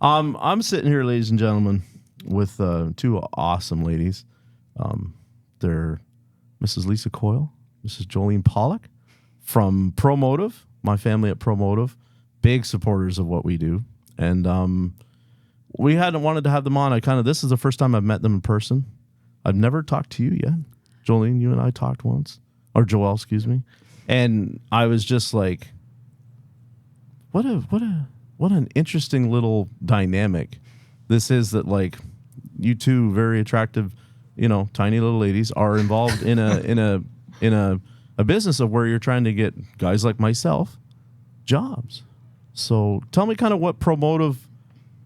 I'm sitting here, ladies and gentlemen, with two awesome ladies. They're Mrs. Lisa Coyle, Mrs. Joelle Pollak from Promotive. My family at Promotive, big supporters of what we do, and we hadn't wanted to have them on. This is the first time I've met them in person. I've never talked to you yet, Jolene. You and I talked once, or Joelle, excuse me, and I was just like, what an interesting little dynamic this is. That like you two very attractive, tiny little ladies are involved in a business of where you're trying to get guys like myself jobs. So tell me kind of what Promotive,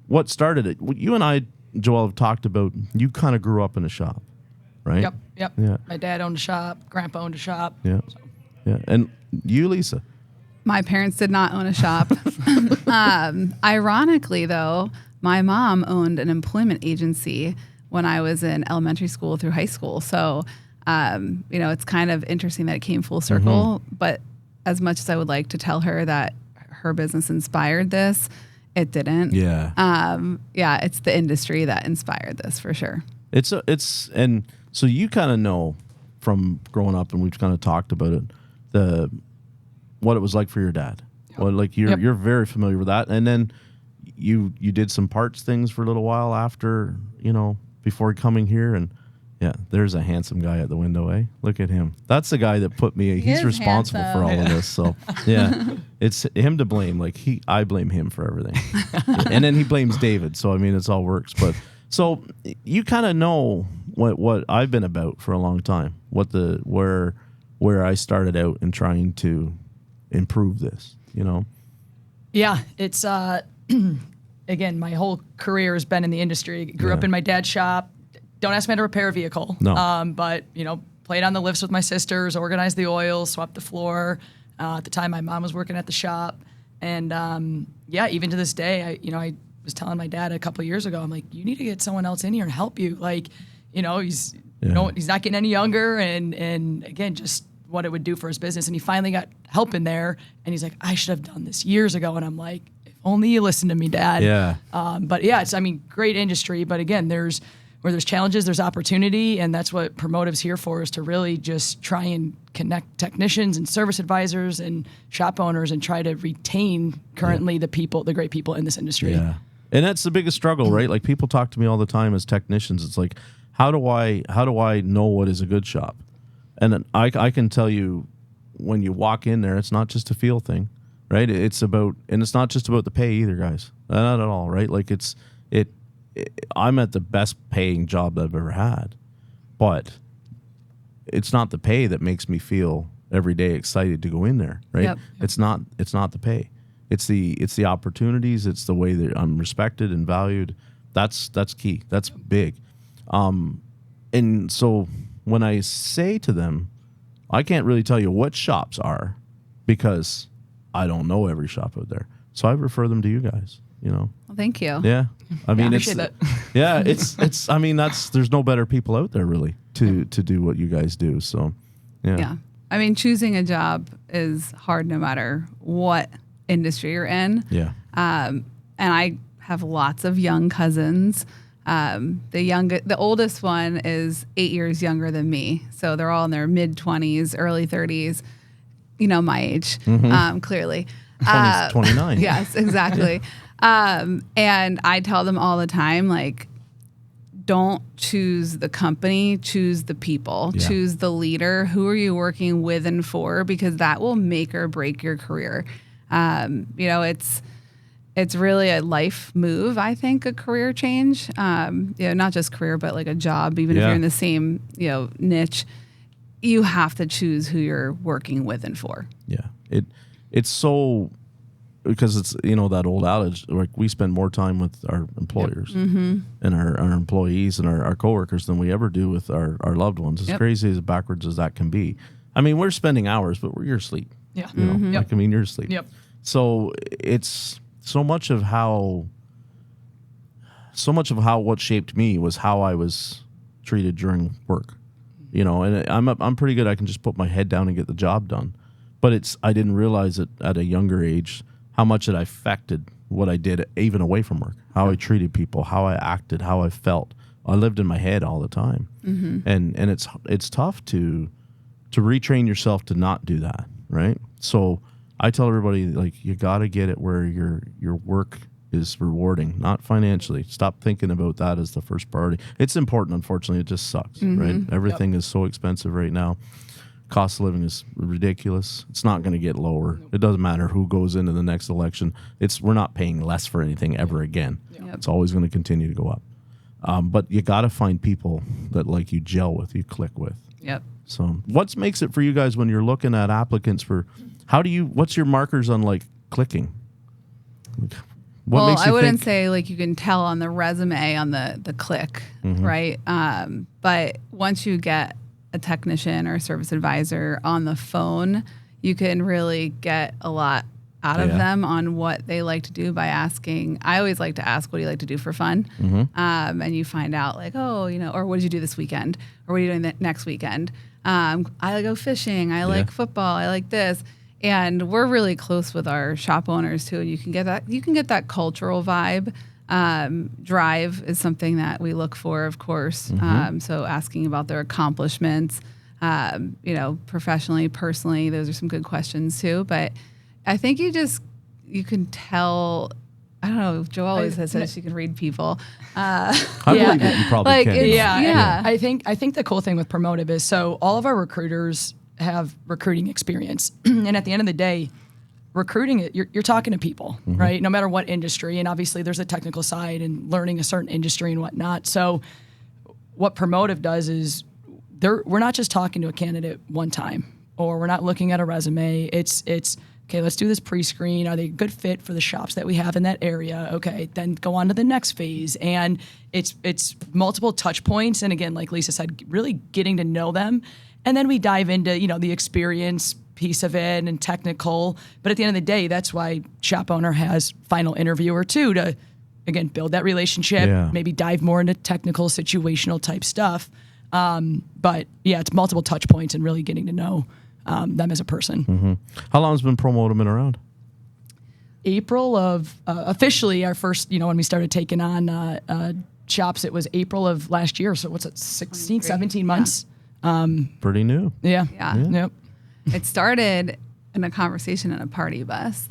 what started it. You and I, Joelle, have talked about, you kind of grew up in a shop, right? Yep. Yeah. My dad owned a shop. Grandpa owned a shop. Yeah. So. Yeah. And you, Lisa? My parents did not own a shop. Ironically, though, my mom owned an employment agency when I was in elementary school through high school. So, it's kind of interesting that it came full circle. Mm-hmm. But as much as I would like to tell her that her business inspired this, it didn't. Yeah. It's the industry that inspired this for sure. And so you kind of know from growing up, and we've kind of talked about it, what it was like for your dad. Yep. Well, like you're very familiar with that. And then you did some parts things for a little while after, before coming here. And yeah, there's a handsome guy at the window, eh? Look at him. That's the guy that put me, he's responsible for all of this. So yeah, it's him to blame. Like I blame him for everything. And then he blames David. So, I mean, it's all works. But so you kind of know what I've been about for a long time, where I started out in trying to improve this, Yeah, it's, again, my whole career has been in the industry. Grew up in my dad's shop. Don't ask me how to repair a vehicle. No. But, played on the lifts with my sisters, organized the oil, swept the floor. At the time, my mom was working at the shop. And, even to this day, I was telling my dad a couple of years ago, I'm like, you need to get someone else in here and help you. Like, he's not getting any younger. And again, just what it would do for his business. And he finally got help in there. And he's like, I should have done this years ago. And I'm like, if only you listened to me, Dad. Yeah. But yeah, it's, great industry. But again, where there's challenges, there's opportunity, and that's what Promotive's here for, is to really just try and connect technicians and service advisors and shop owners and try to retain currently the great people in this industry. Yeah. And that's the biggest struggle, right? Like people talk to me all the time as technicians. It's like, how do I know what is a good shop? And I can tell you when you walk in there, it's not just a feel thing, right? And it's not just about the pay either, guys. Not at all, right? Like I'm at the best paying job that I've ever had, but it's not the pay that makes me feel every day excited to go in there, right? Yep. It's not the pay. It's the opportunities. It's the way that I'm respected and valued. That's key. That's big. And so when I say to them, I can't really tell you what shops are because I don't know every shop out there. So I refer them to you guys, Well, thank you. Yeah. I mean, appreciate that. Yeah, there's no better people out there really to do what you guys do. So, yeah. Yeah. Choosing a job is hard no matter what industry you're in. Yeah. And I have lots of young cousins. The oldest one is 8 years younger than me. So they're all in their mid-20s, early 30s, my age, clearly. 29. Yes, exactly. And I tell them all the time, like, don't choose the company, choose the people, choose the leader. Who are you working with and for? Because that will make or break your career. It's really a life move, I think, a career change. Not just career, but like a job, even if you're in the same, niche, you have to choose who you're working with and for. Yeah. It's so, because it's, that old adage, like we spend more time with our employers and our employees and our coworkers than we ever do with our loved ones. As crazy as backwards as that can be. We're spending hours, but you're asleep. Yeah. You're asleep. Yep. So it's so much of what shaped me was how I was treated during work, and I'm pretty good. I can just put my head down and get the job done, but I didn't realize it at a younger age how much it affected what I did even away from work, how I treated people, how I acted, how I felt. I lived in my head all the time. And it's tough to retrain yourself to not do that, right? So I tell everybody, like, you got to get it where your work is rewarding, not financially. Stop thinking about that as the first priority. It's important, unfortunately. It just sucks, right? Everything is so expensive right now. Cost of living is ridiculous. It's not going to get lower. It doesn't matter who goes into the next election. We're not paying less for anything ever again. It's always going to continue to go up. But you got to find people that, like, you gel with, you click with. Yep. So what makes it for you guys when you're looking at applicants for, what's your markers on, like, clicking? What makes you I wouldn't think, say like you can tell on the resume on the click, right? But once you get a technician or a service advisor on the phone, you can really get a lot out of them on what they like to do by asking. I always like to ask, what do you like to do for fun? And you find out, like, oh, or what did you do this weekend? Or what are you doing next weekend? I go fishing. I like football. I like this. And we're really close with our shop owners too. And you can get that cultural vibe. Drive is something that we look for, of course. So asking about their accomplishments, professionally, personally, those are some good questions too. But I think you can tell. I don't know. Joelle always says she can read people. I believe that you probably can. Yeah. I think the cool thing with Promotive is, so all of our recruiters have recruiting experience, and at the end of the day, recruiting you're talking to people, right? No matter what industry, and obviously there's a technical side and learning a certain industry and whatnot. So what Promotive does is we're not just talking to a candidate one time, or we're not looking at a resume. It's okay, let's do this pre-screen. Are they a good fit for the shops that we have in that area? Okay, then go on to the next phase. And it's multiple touch points. And again, like Lisa said, really getting to know them. And then we dive into, the experience piece of it and technical. But at the end of the day, that's why shop owner has final interview or two to, again, build that relationship, maybe dive more into technical, situational type stuff. But yeah, it's multiple touch points and really getting to know them as a person. How long has been Promotive been around? April of, officially our first, when we started taking on shops, it was April of last year. So what's it, 16, 17 months? Pretty new. Yeah. Yep. It started in a conversation in a party bus.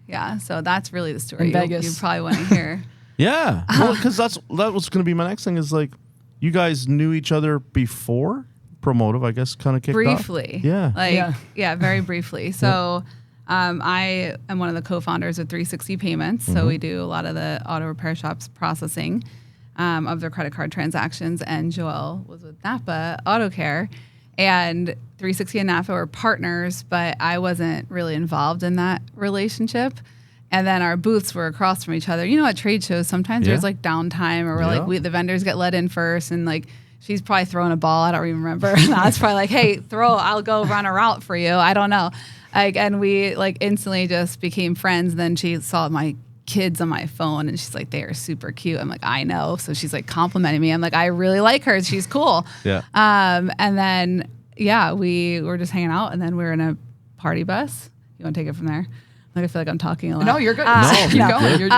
Yeah. So that's really the story. In Vegas. You probably want to hear. Yeah. Well, because that was going to be my next thing is, like, you guys knew each other before Promotive, I guess, kind of kicked briefly. off. Yeah. Very briefly. So I am one of the co-founders of 360 Payments. So we do a lot of the auto repair shops processing of their credit card transactions. And Joelle was with Napa Auto Care. And 360 and Napa were partners, but I wasn't really involved in that relationship. And then our booths were across from each other. At trade shows, sometimes there's like downtime, or we're the vendors get let in first, and like she's probably throwing a ball. I don't even remember. And I was probably like, hey, I'll go run a route for you. I don't know. And we like instantly just became friends. And then she saw my kids on my phone and she's like, they are super cute. I'm like, I know. So she's like complimenting me. I'm like, I really like her. She's cool. Yeah. And then, we were just hanging out, and then we were in a party bus. You want to take it from there? Like, I feel like I'm talking a lot. No, you're good. Keep going.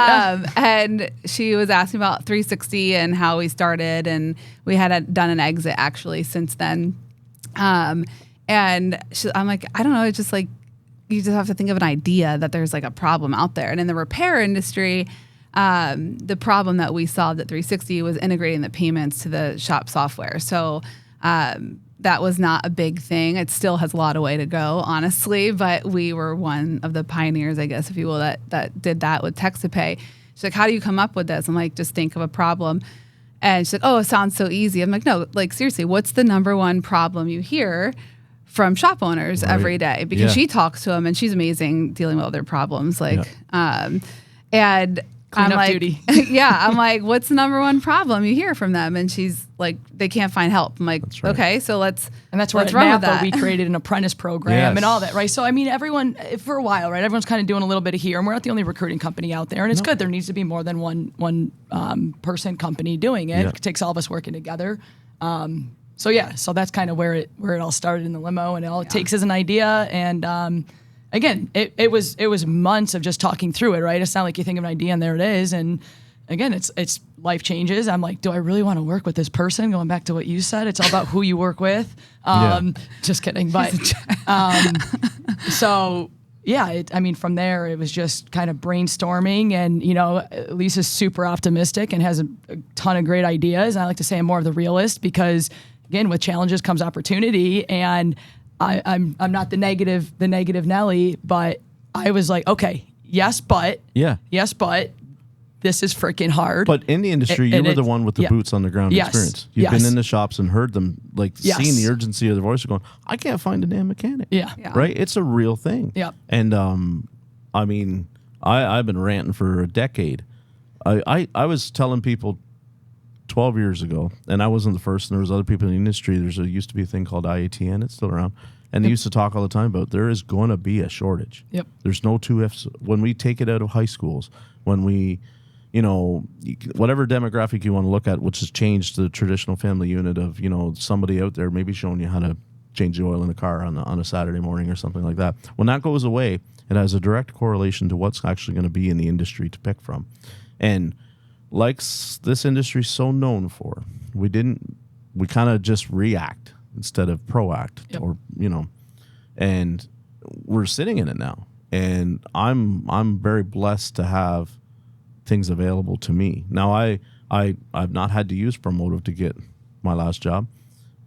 And she was asking about 360 and how we started, and we had done an exit actually since then. And I'm like, I don't know. It's just like, you just have to think of an idea that there's like a problem out there. And in the repair industry, the problem that we solved at 360 was integrating the payments to the shop software. So that was not a big thing. It still has a lot of way to go, honestly, but we were one of the pioneers, I guess, if you will, that did that with text to pay. She's like, how do you come up with this? I'm like, just think of a problem. And she's like, oh, it sounds so easy. I'm like, no, like, seriously, what's the number one problem you hear from shop owners every day? Because she talks to them, and she's amazing dealing with other problems. Like, and Clean I'm up like, duty. I'm like, what's the number one problem you hear from them? And she's like, they can't find help. I'm like, okay, so let's. And that's where at Napa we created an apprentice program and all that, right? So I mean, everyone for a while, right? Everyone's kind of doing a little bit of here, and we're not the only recruiting company out there, and it's good. There needs to be more than one person company doing it. It takes all of us working together. So that's kind of where it all started in the limo, and all it takes is an idea, and again, it was months of just talking through it, right? It's not like you think of an idea and there it is. And again, it's life changes. I'm like, do I really want to work with this person? Going back to what you said, it's all about who you work with. Just kidding. But so yeah, from there, it was just kind of brainstorming, and Lisa's super optimistic and has a ton of great ideas. And I like to say I'm more of the realist because, again, with challenges comes opportunity, and I'm not the negative Nelly, but I was like, okay, yes, but this is freaking hard. But in the industry, you were the one with the boots on the ground experience. You've been in the shops and heard them, seeing the urgency of their voice, going, I can't find a damn mechanic. Yeah. Right? It's a real thing. Yeah. And I've been ranting for a decade. I was telling people 12 years ago, and I wasn't the first, and there was other people in the industry. There used to be a thing called IATN. It's still around. And they used to talk all the time about there is going to be a shortage. Yep. There's no two ifs. When we take it out of high schools, when we... whatever demographic you want to look at, which has changed the traditional family unit of, somebody out there maybe showing you how to change the oil in a car on a Saturday morning or something like that. When that goes away, it has a direct correlation to what's actually going to be in the industry to pick from. And like this industry is so known for, we kind of just react instead of proact. Yep. And we're sitting in it now. And I'm very blessed to have things available to me. Now I've not had to use Promotive to get my last job,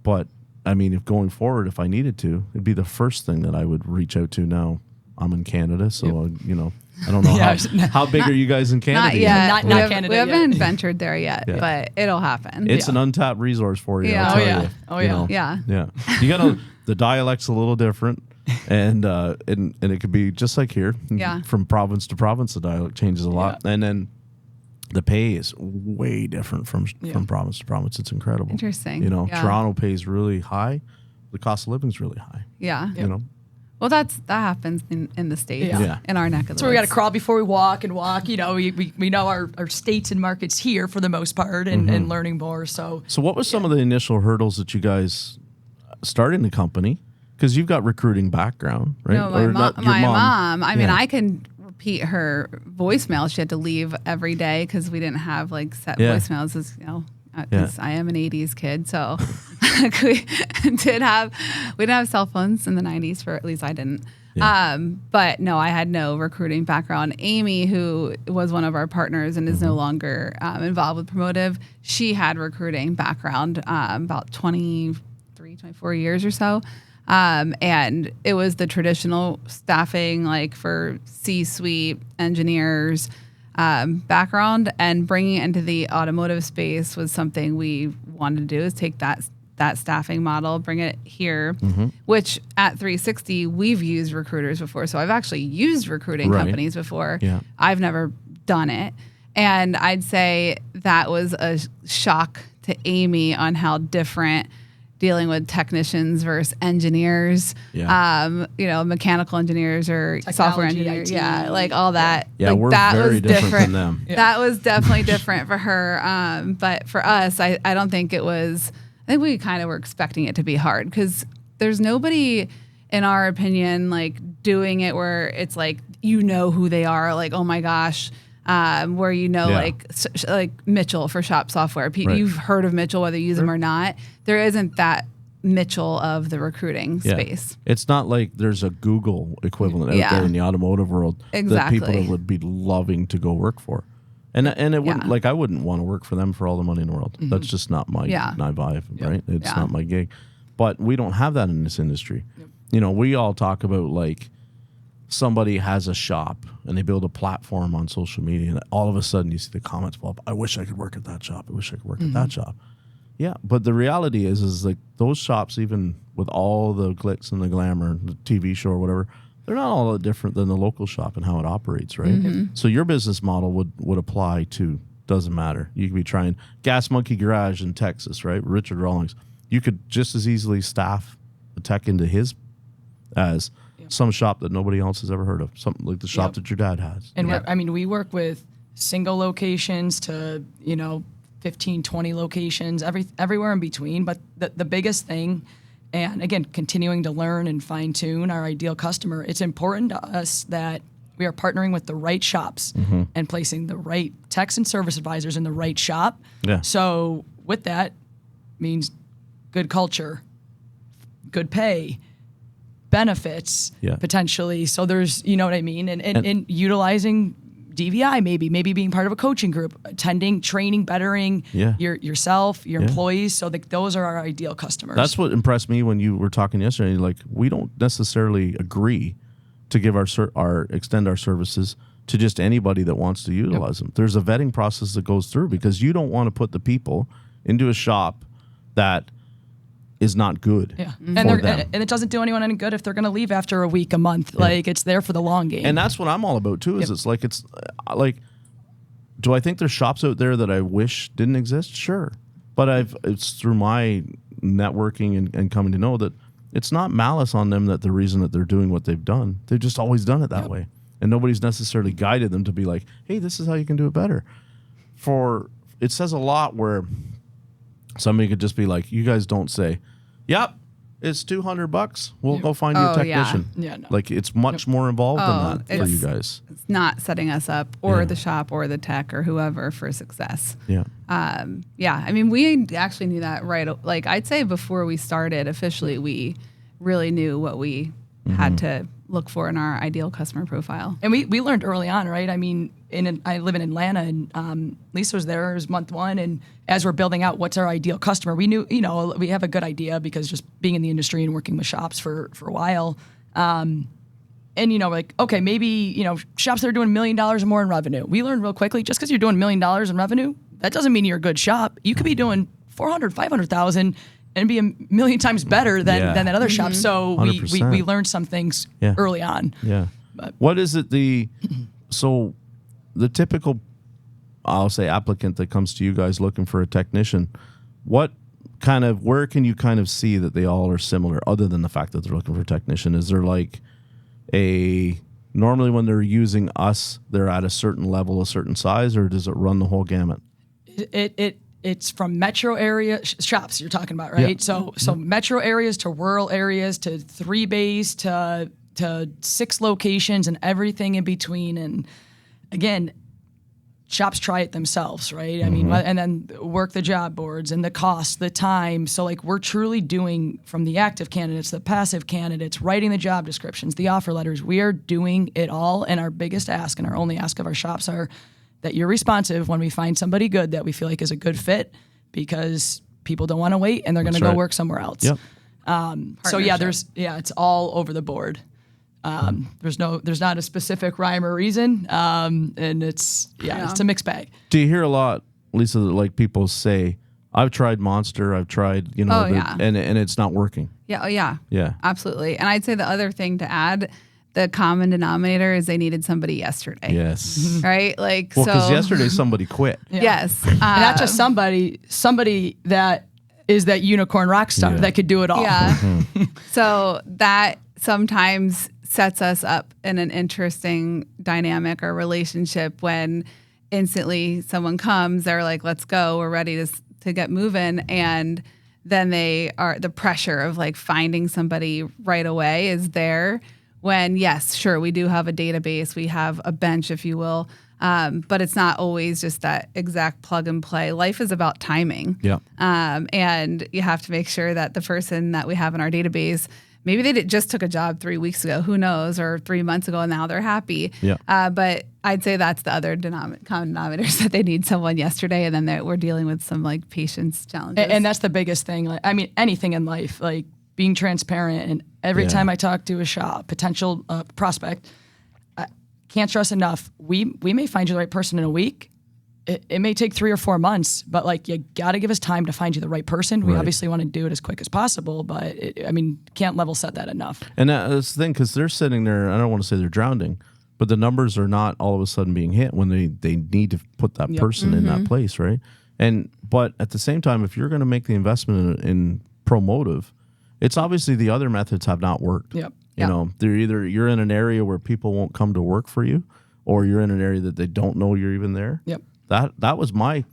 but if going forward, if I needed to, it'd be the first thing that I would reach out to. Now I'm in Canada, so I don't know how big are you guys in Canada? Not yet. Not Canada. We haven't ventured there yet, but it'll happen. It's an untapped resource for you. Yeah. I'll tell you. Yeah. You gotta. The dialect's a little different. And it could be just like here. Yeah. From province to province, the dialect changes a lot, and then the pay is way different from province to province. It's incredible. Interesting. Toronto pays really high. The cost of living is really high. Yeah. Well, that happens in the States, in our neck of the woods. So we got to crawl before we walk and walk. We know our states and markets here for the most part, and learning more. So what was some of the initial hurdles that you guys starting the company? Because you've got recruiting background, right? No, my mom. I can repeat her voicemail. She had to leave every day because we didn't have set voicemails. As because I am an '80s kid, so we didn't have cell phones in the '90s. For at least I didn't. Yeah. But no, I had no recruiting background. Amy, who was one of our partners and is no longer involved with Promotive, she had recruiting background about 24 years or so. And it was the traditional staffing, for C-suite engineers background, and bringing it into the automotive space was something we wanted to do, is take that staffing model, bring it here, which at 360, we've used recruiters before. So I've actually used recruiting companies before. Yeah. I've never done it. And I'd say that was a shock to Amy on how different dealing with technicians versus engineers, mechanical engineers or technology, software engineers. IT. Yeah, all that. Yeah, we're that very was different from them. Yeah. That was definitely different for her. But for us, I don't think it was, I think we kind of were expecting it to be hard because there's nobody, in our opinion, doing it where it's who they are, oh my gosh, where like Mitchell for shop software. You've heard of Mitchell, whether you use them or not. There isn't that Mitchell of the recruiting space. It's not like there's a Google equivalent out there in the automotive world that people would be loving to go work for. And it wouldn't, I wouldn't want to work for them for all the money in the world. That's just not my vibe, right? It's not my gig. But we don't have that in this industry. Yep. We all talk about somebody has a shop and they build a platform on social media, and all of a sudden you see the comments blow up. I wish I could work at that shop. I wish I could work at that shop. Yeah, but the reality is those shops, even with all the glitz and the glamour, the TV show or whatever, they're not all that different than the local shop and how it operates, right? So your business model would apply to, doesn't matter. You could be trying Gas Monkey Garage in Texas, right? Richard Rawlings. You could just as easily staff a tech into his as some shop that nobody else has ever heard of, something like the shop that your dad has. And we work with single locations to 15, 20 locations, everywhere in between. But the biggest thing And again, continuing to learn and fine tune our ideal customer. It's important to us that we are partnering with the right shops and placing the right techs and service advisors in the right shop. Yeah. So with that means good culture, good pay, benefits, potentially. So there's, you know what I mean? And utilizing DVI, maybe being part of a coaching group, attending, training, bettering yourself, your employees. So those are our ideal customers. That's what impressed me when you were talking yesterday. Like, we don't necessarily agree to give our extend our services to just anybody that wants to utilize them. There's a vetting process that goes through, because you don't want to put the people into a shop that is not good. Yeah. For And them. and it doesn't do anyone any good if they're going to leave after a week, a month. Like, it's there for the long game. And that's what I'm all about too. Is it's like do I think there's shops out there that I wish didn't exist? Sure, but it's through my networking and coming to know that it's not malice on them that the reason that they're doing what they've done. They've just always done it that way, and nobody's necessarily guided them to be like, hey, this is how you can do it better. It says a lot where somebody could just be like, you guys don't say, yep, it's $200. We'll go find you a technician. Yeah, no. Like, it's much more involved than that for you guys. It's not setting us up or the shop or the tech or whoever for success. Yeah. I mean, we actually knew that like, I'd say before we started officially, we really knew what we had to look for in our ideal customer profile. And we learned early on, right? I mean, I live in Atlanta, and Lisa was there. It was month one, and as we're building out what's our ideal customer, we knew, we have a good idea because just being in the industry and working with shops for a while. And, like, okay, maybe, shops that are doing $1 million or more in revenue. We learned real quickly, just because you're doing $1 million in revenue, that doesn't mean you're a good shop. You could be doing 400, 500,000 and be a million times better than that other shop. So we learned some things early on. Yeah. But what is it so the typical, I'll say, applicant that comes to you guys looking for a technician, where can you kind of see that they all are similar, other than the fact that they're looking for a technician? Is there like normally when they're using us, they're at a certain level, a certain size, or does it run the whole gamut? It's from metro area shops you're talking about, right? Yeah. So metro areas to rural areas to 3 bays to 6 locations and everything in between. And again, shops try it themselves, right? I mean, and then work the job boards and the cost, the time. So like, we're truly doing, from the active candidates, the passive candidates, writing the job descriptions, the offer letters. We are doing it all. And our biggest ask and our only ask of our shops are that you're responsive when we find somebody good that we feel like is a good fit, because people don't want to wait and they're going to go work somewhere else. Yep. So it's all over the board. There's not a specific rhyme or reason. And it's a mixed bag. Do you hear a lot, Lisa, that like people say, I've tried Monster, I've tried, and it's not working? Yeah. Oh yeah. Yeah. Absolutely. And I'd say the other thing to add, the common denominator is they needed somebody yesterday. Yes. Right? Like, because yesterday somebody quit. Yeah. Yes. And not just somebody that is that unicorn rock star that could do it all. Yeah. So that sometimes sets us up in an interesting dynamic or relationship when instantly someone comes, they're like, let's go, we're ready to get moving. And then the pressure of like finding somebody right away is there. When, yes, sure, we do have a database, we have a bench, if you will, but it's not always just that exact plug and play. Life is about timing. Yeah. And you have to make sure that the person that we have in our database, maybe they just took a job 3 weeks ago, who knows, or 3 months ago, and now they're happy. Yeah. But I'd say that's the other common denominators, that they need someone yesterday, and then we're dealing with some like patience challenges. And that's the biggest thing. Like, I mean, anything in life, like being transparent. And every time I talk to a shop, potential prospect, I can't stress enough, we may find you the right person in a week. It may take 3 or 4 months, but like, you got to give us time to find you the right person. We obviously want to do it as quick as possible, but can't level set that enough. And that's the thing, because they're sitting there, I don't want to say they're drowning, but the numbers are not all of a sudden being hit when they need to put that person in that place, right? But at the same time, if you're going to make the investment in Promotive, it's obviously the other methods have not worked. Yep. You know, they're either you're in an area where people won't come to work for you, or you're in an area that they don't know you're even there. Yep. That was my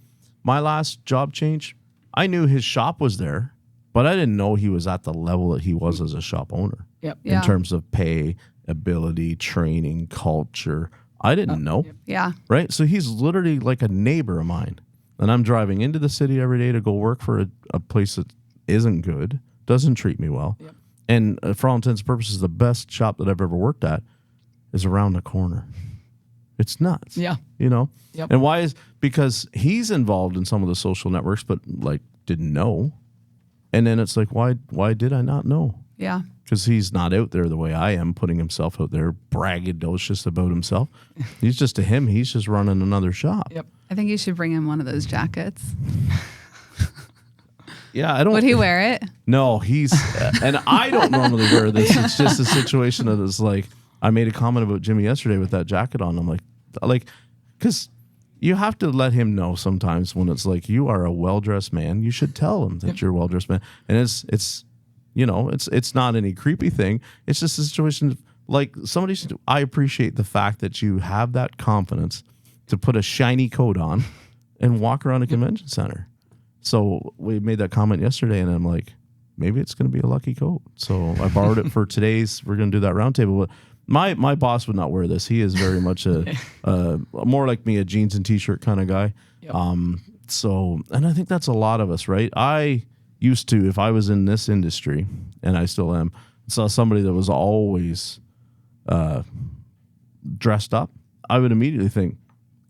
last job change. I knew his shop was there, but I didn't know he was at the level that he was as a shop owner. Yep. Yeah. In terms of pay, ability, training, culture. I didn't know. Yeah. Right? So he's literally like a neighbor of mine. And I'm driving into the city every day to go work for a place that isn't good, doesn't treat me well. Yep. And for all intents and purposes, the best shop that I've ever worked at is around the corner. It's nuts. Yeah. You know? Yep. And why is, because he's involved in some of the social networks, but like didn't know. And then it's like, why did I not know? Yeah. Because he's not out there the way I am, putting himself out there, braggadocious about himself. He's just to him, he's just running another shop. Yep. I think you should bring him one of those jackets. Yeah, I don't. Would he wear it? No, he's, and I don't normally wear this. It's just a situation that is like, I made a comment about Jimmy yesterday with that jacket on. I'm like, because you have to let him know sometimes when it's like, you are a well-dressed man. You should tell him that you're a well-dressed man. And it's, you know, it's not any creepy thing. It's just a situation like somebody should, I appreciate the fact that you have that confidence to put a shiny coat on and walk around a convention center. So we made that comment yesterday, and I'm like, maybe it's going to be a lucky coat. So I borrowed it for today's. We're going to do that roundtable. But my boss would not wear this. He is very much a more like me, a jeans and t-shirt kind of guy. Yep. So, and I think that's a lot of us, right? I used to, if I was in this industry, and I still am, saw somebody that was always dressed up, I would immediately think,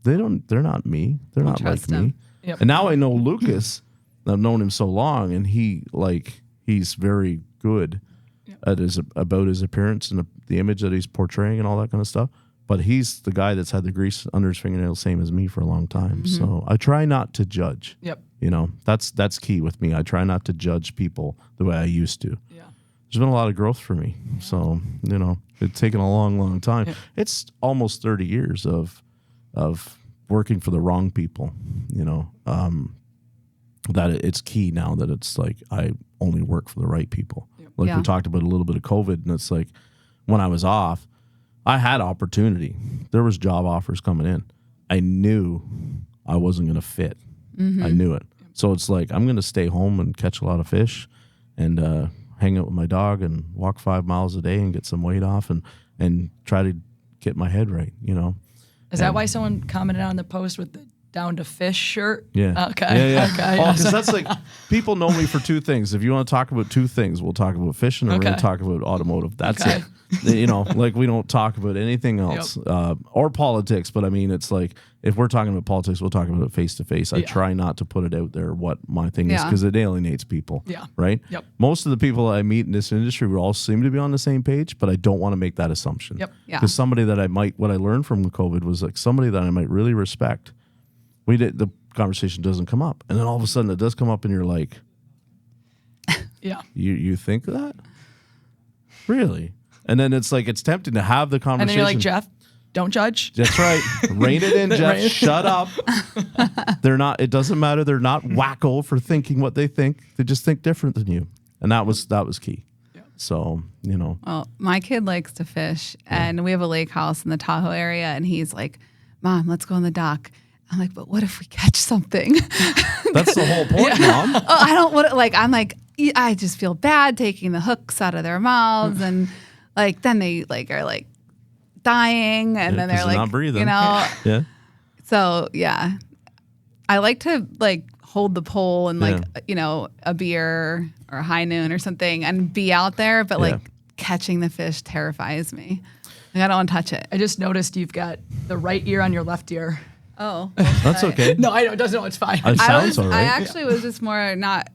they're not me. They're not like trust him. me. Yep. And now I know Lucas. I've known him so long, and he's very good at about his appearance and the image that he's portraying and all that kind of stuff. But he's the guy that's had the grease under his fingernails, same as me, for a long time. So I try not to judge. Yep. You know, that's key with me. I try not to judge people the way I used to. Yeah. There's been a lot of growth for me. So, you know, it's taken a long, long time. Yeah. It's almost 30 years of working for the wrong people, you know, that it's key now that it's like I only work for the right people. Yep. Like we talked about a little bit of COVID, and it's like when I was off, I had opportunity. There was job offers coming in. I knew I wasn't going to fit. Mm-hmm. I knew it. So it's like, I'm going to stay home and catch a lot of fish and hang out with my dog and walk 5 miles a day and get some weight off and try to get my head right, you know? Is that why someone commented on the post with the Down to Fish shirt? Yeah. Okay. Yeah. Okay. Oh, because that's like, people know me for two things. If you want to talk about two things, we'll talk about fishing, and we're going to talk about automotive. That's it. You know, like we don't talk about anything else or politics. But I mean, it's like, if we're talking about politics, we'll talk about it face to face. I try not to put it out there what my thing is, because it alienates people. Yeah. Right? Yep. Most of the people I meet in this industry, we all seem to be on the same page, but I don't want to make that assumption. Yep. Yeah. Because somebody that what I learned from COVID was like somebody that I might really respect. The conversation doesn't come up. And then all of a sudden it does come up, and you're like, yeah. You think that? Really? And then it's like, it's tempting to have the conversation. And then you're like, Jeff, don't judge. That's right. Rein it in, Jeff. Shut up. It doesn't matter. They're not wacko for thinking what they think. They just think different than you. And that was key. Yeah. So, you know. Well, my kid likes to fish, and we have a lake house in the Tahoe area, and he's like, Mom, let's go on the dock. I'm like, but what if we catch something? That's the whole point, Mom. Oh, I don't want to, I'm like, I just feel bad taking the hooks out of their mouths, and then they are dying, and then they're not breathing. you know. Yeah. So yeah, I like to hold the pole and you know, a beer or a high noon or something and be out there, but catching the fish terrifies me. I don't want to touch it. I just noticed you've got the right ear on your left ear. Oh, that's okay. No, I don't. It's fine. It sounds all right. I actually was just more not.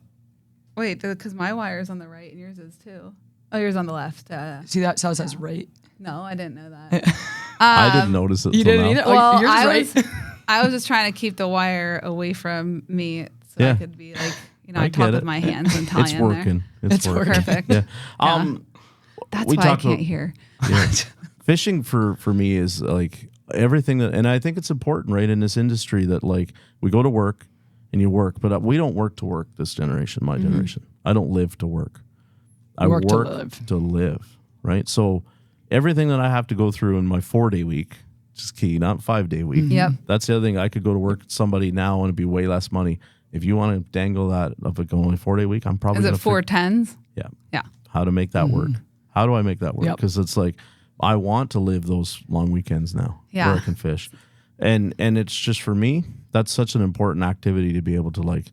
Wait, because my wire's on the right and yours is too. Oh, yours on the left. See that? So it says right. No, I didn't know that. I didn't notice it. You didn't either. Well, yours is right. I was just trying to keep the wire away from me so I could be I talk with my hands and tie it's in working. there. It's working. Perfect. Yeah. That's why I can't hear. Yeah. Fishing for me is like everything that, and I think it's important, right, in this industry that we go to work and you work, but we don't work to work. This generation, my generation, I don't live to work. I work to live, right? So everything that I have to go through in my 4-day week, which is key, not 5-day week. Yep. That's the other thing. I could go to work with somebody now and it'd be way less money. if you want to dangle that of it going 4-day week, I'm probably Is going it 410s? Yeah. Yeah. How to make that work. How do I make that work? Yep. Because it's like, I want to live those long weekends now Yeah. where I can fish. And it's just for me, that's such an important activity to be able to like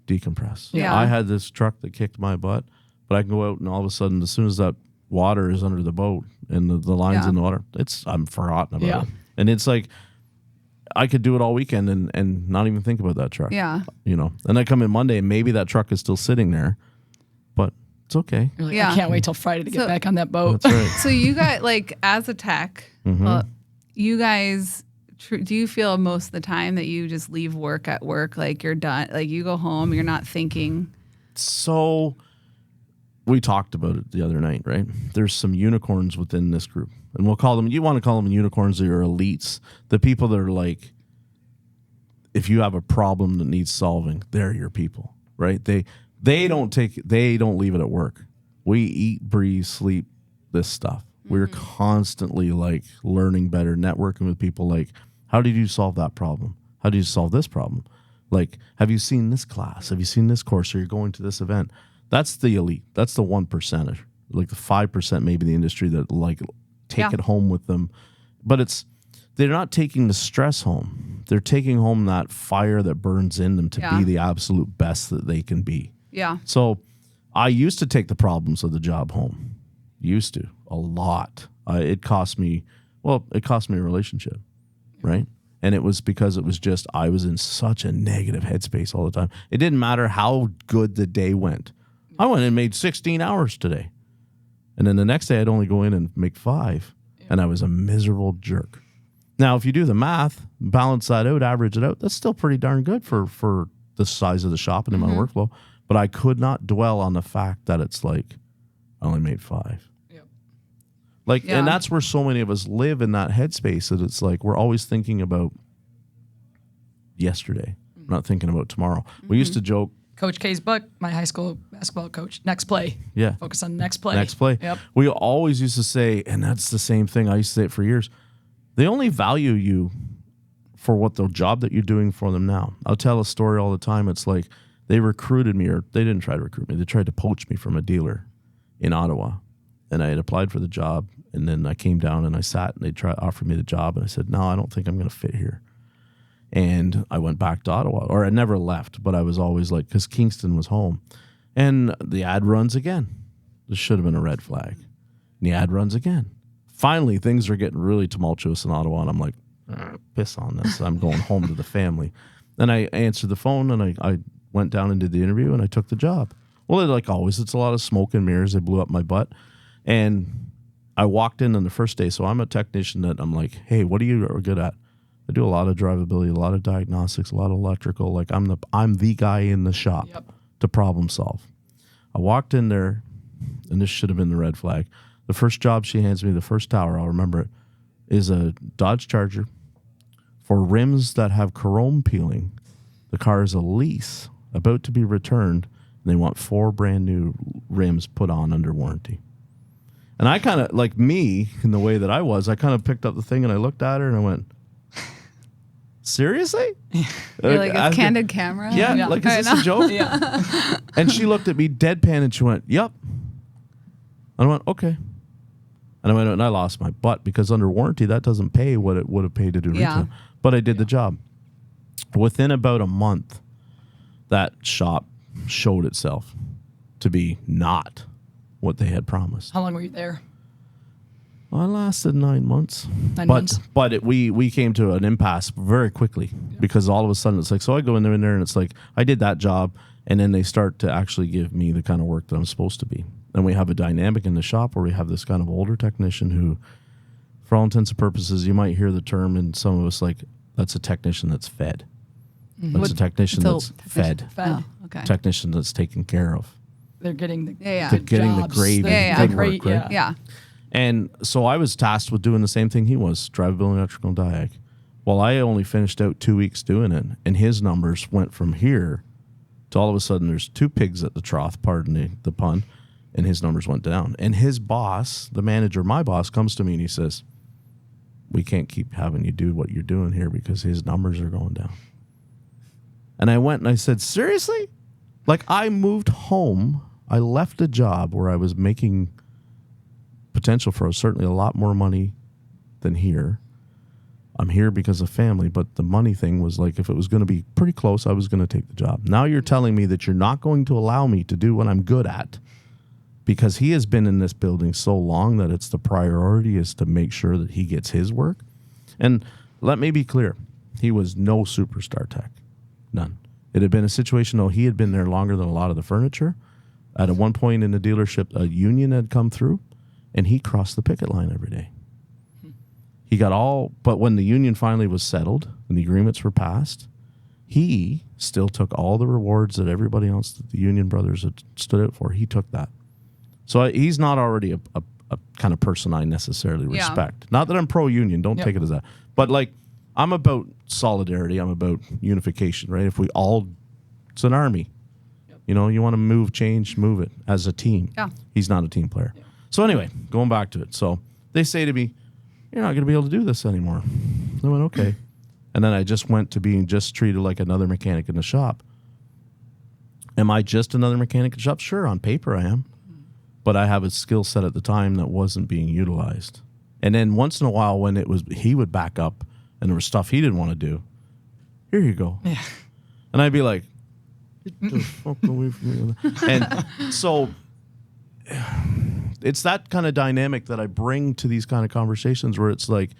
decompress. Yeah. I had this truck that kicked my butt, but I can go out and all of a sudden, as soon as that water is under the boat and the line's Yeah. in the water, I'm forgotten about Yeah. it. And it's like, I could do it all weekend and not even think about that truck. Yeah. You know, and I come in Monday and maybe that truck is still sitting there, but it's okay. You're like, Yeah. I can't wait till Friday to get So- back on that boat. That's right. So you guys, like, as a tech, you guys, do you feel most of the time that you just leave work at work, like you're done, like you go home, you're not thinking? So we talked about it the other night, right? There's some unicorns within this group. And we'll call them, you want to call them unicorns or your elites. The people that are like, if you have a problem that needs solving, they're your people, right? They don't leave it at work. We eat, breathe, sleep this stuff. We're constantly like learning better, networking with people like, how did you solve that problem? How do you solve this problem? Like, have you seen this class? Have you seen this course? Or you're going to this event? That's the elite. That's the 1%, like the 5% maybe the industry that like take it home with them. But they're not taking the stress home. They're taking home that fire that burns in them to be the absolute best that they can be. Yeah. So I used to take the problems of the job home. Used to. A lot. It cost me a relationship, right? And it was because it was just, I was in such a negative headspace all the time. It didn't matter how good the day went. I went and made 16 hours today. And then the next day I'd only go in and make 5. And I was a miserable jerk. Now, if you do the math, balance that out, average it out, that's still pretty darn good for the size of the shop and the amount of workflow. But I could not dwell on the fact that it's like, I only made 5. Like, and that's where so many of us live in that headspace that it's like, we're always thinking about yesterday, not thinking about tomorrow. We used to joke. Coach K's book, my high school basketball coach, next play. Yeah. Focus on next play. Next play. Yep. We always used to say, and that's the same thing. I used to say it for years. They only value you for what the job that you're doing for them now. I'll tell a story all the time. It's like they recruited me, or they didn't try to recruit me. They tried to poach me from a dealer in Ottawa. And I had applied for the job. And then I came down and I sat and they offered me the job. And I said, no, I don't think I'm going to fit here. And I went back to Ottawa, or I never left, but I was always like, because Kingston was home. And the ad runs again. This should have been a red flag. And the ad runs again. Finally, things are getting really tumultuous in Ottawa. And I'm like, piss on this. I'm going home to the family. Then I answered the phone and I went down and did the interview and I took the job. Well, like always, it's a lot of smoke and mirrors. They blew up my butt. And I walked in on the first day. So I'm a technician that I'm like, hey, what are you good at? I do a lot of drivability, a lot of diagnostics, a lot of electrical. Like I'm the guy in the shop to problem solve. I walked in there, and this should have been the red flag. The first job she hands me, the first hour, I'll remember it, is a Dodge Charger for rims that have chrome peeling. The car is a lease, about to be returned, and they want 4 brand new rims put on under warranty. And I kind of, like me, in the way that I was, I kind of picked up the thing and I looked at her and I went, seriously? You're like a candid camera? Yeah, like, is this a joke? Yeah. And she looked at me deadpan and she went, yep. And I went, okay. And I went, and I lost my butt because under warranty, that doesn't pay what it would have paid to do retail. But I did the job. Within about a month, that shop showed itself to be not what they had promised. How long were you there? I lasted 9 months. 9 months. But we came to an impasse very quickly because all of a sudden it's like, so I go in there and it's like, I did that job, and then they start to actually give me the kind of work that I'm supposed to be. And we have a dynamic in the shop where we have this kind of older technician who, for all intents and purposes, you might hear the term in some of us like, that's a technician that's fed. That's a technician that's fed. Oh, okay. Technician that's taken care of. They're getting the Yeah. They're getting the jobs. gravy, Yeah. good work, right? Yeah. And so I was tasked with doing the same thing he was, drivability, electrical, and diag. Well, I only finished out 2 weeks doing it, and his numbers went from here to all of a sudden there's 2 pigs at the trough, pardon the pun, and his numbers went down. And his boss, the manager, my boss, comes to me and he says, we can't keep having you do what you're doing here because his numbers are going down. And I went and I said, seriously? Like, I moved home. I left a job where I was making potential for certainly a lot more money than here. I'm here because of family, but the money thing was like, if it was going to be pretty close, I was going to take the job. Now you're telling me that you're not going to allow me to do what I'm good at, because he has been in this building so long that it's the priority is to make sure that he gets his work. And let me be clear, he was no superstar tech. None. It had been a situation, though, he had been there longer than a lot of the furniture. At one point in the dealership, a union had come through, and he crossed the picket line every day. He got all, but when the union finally was settled and the agreements were passed, he still took all the rewards that everybody else that the union brothers had stood out for. He took that. So he's not already a kind of person I necessarily respect. Not that I'm pro-union, don't take it as that. But like, I'm about solidarity. I'm about unification, right? If we all, it's an army. You know, you want to move, change, move it as a team. Yeah. He's not a team player. Yeah. So anyway, going back to it. So they say to me, you're not going to be able to do this anymore. I went, okay. And then I just went to being just treated like another mechanic in the shop. Am I just another mechanic in the shop? Sure, on paper I am. But I have a skill set at the time that wasn't being utilized. And then once in a while when it was, he would back up and there was stuff he didn't want to do. Here you go. Yeah. And I'd be like, get the fuck away from me. And so it's that kind of dynamic that I bring to these kind of conversations where it's like,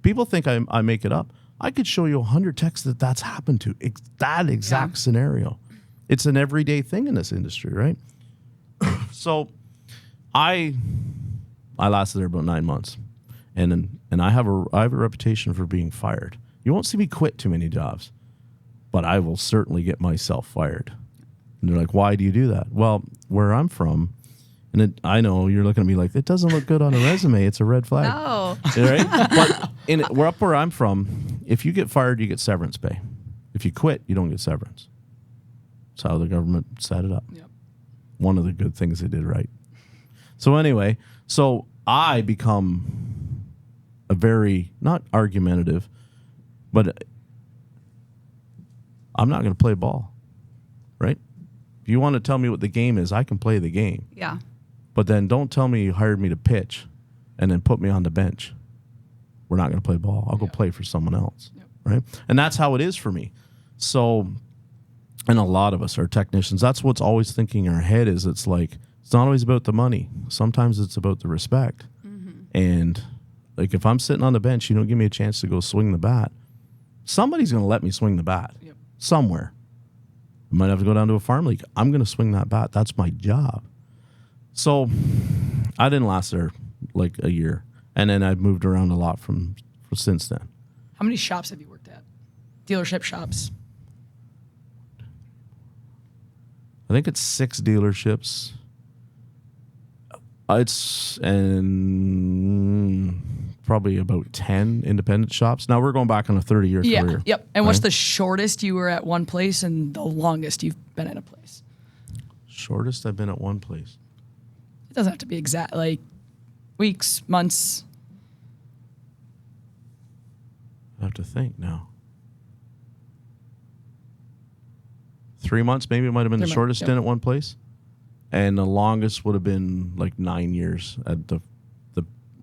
people think I make it up. I could show you 100 texts that's happened to. That exact scenario. It's an everyday thing in this industry, right? So I lasted there about 9 months, and I have a reputation for being fired. You won't see me quit too many jobs, but I will certainly get myself fired. And they're like, "Why do you do that?" Well, where I'm from, and I know you're looking at me like it doesn't look good on a resume. It's a red flag, No. right? But we're up where I'm from. If you get fired, you get severance pay. If you quit, you don't get severance. That's how the government set it up. Yep. One of the good things they did right. So anyway, so I become a very, not argumentative, but I'm not going to play ball, right? If you want to tell me what the game is, I can play the game. Yeah. But then don't tell me you hired me to pitch and then put me on the bench. We're not going to play ball. I'll go play for someone else, right? And that's how it is for me. So, and a lot of us are technicians. That's what's always thinking in our head is it's like, it's not always about the money. Sometimes it's about the respect. Mm-hmm. And like if I'm sitting on the bench, you don't give me a chance to go swing the bat, somebody's going to let me swing the bat somewhere. I might have to go down to a farm league. I'm going to swing that bat. That's my job. So I didn't last there like a year. And then I've moved around a lot from since then. How many shops have you worked at? Dealership shops? I think it's 6 dealerships. It's probably about 10 independent shops. Now we're going back on a 30-year career. Yep. And what's the shortest you were at one place and the longest you've been at a place? Shortest I've been at one place. It doesn't have to be exact, like weeks, months. I have to think now. 3 months, maybe it might have been the shortest stint at one place. And the longest would have been like 9 years at the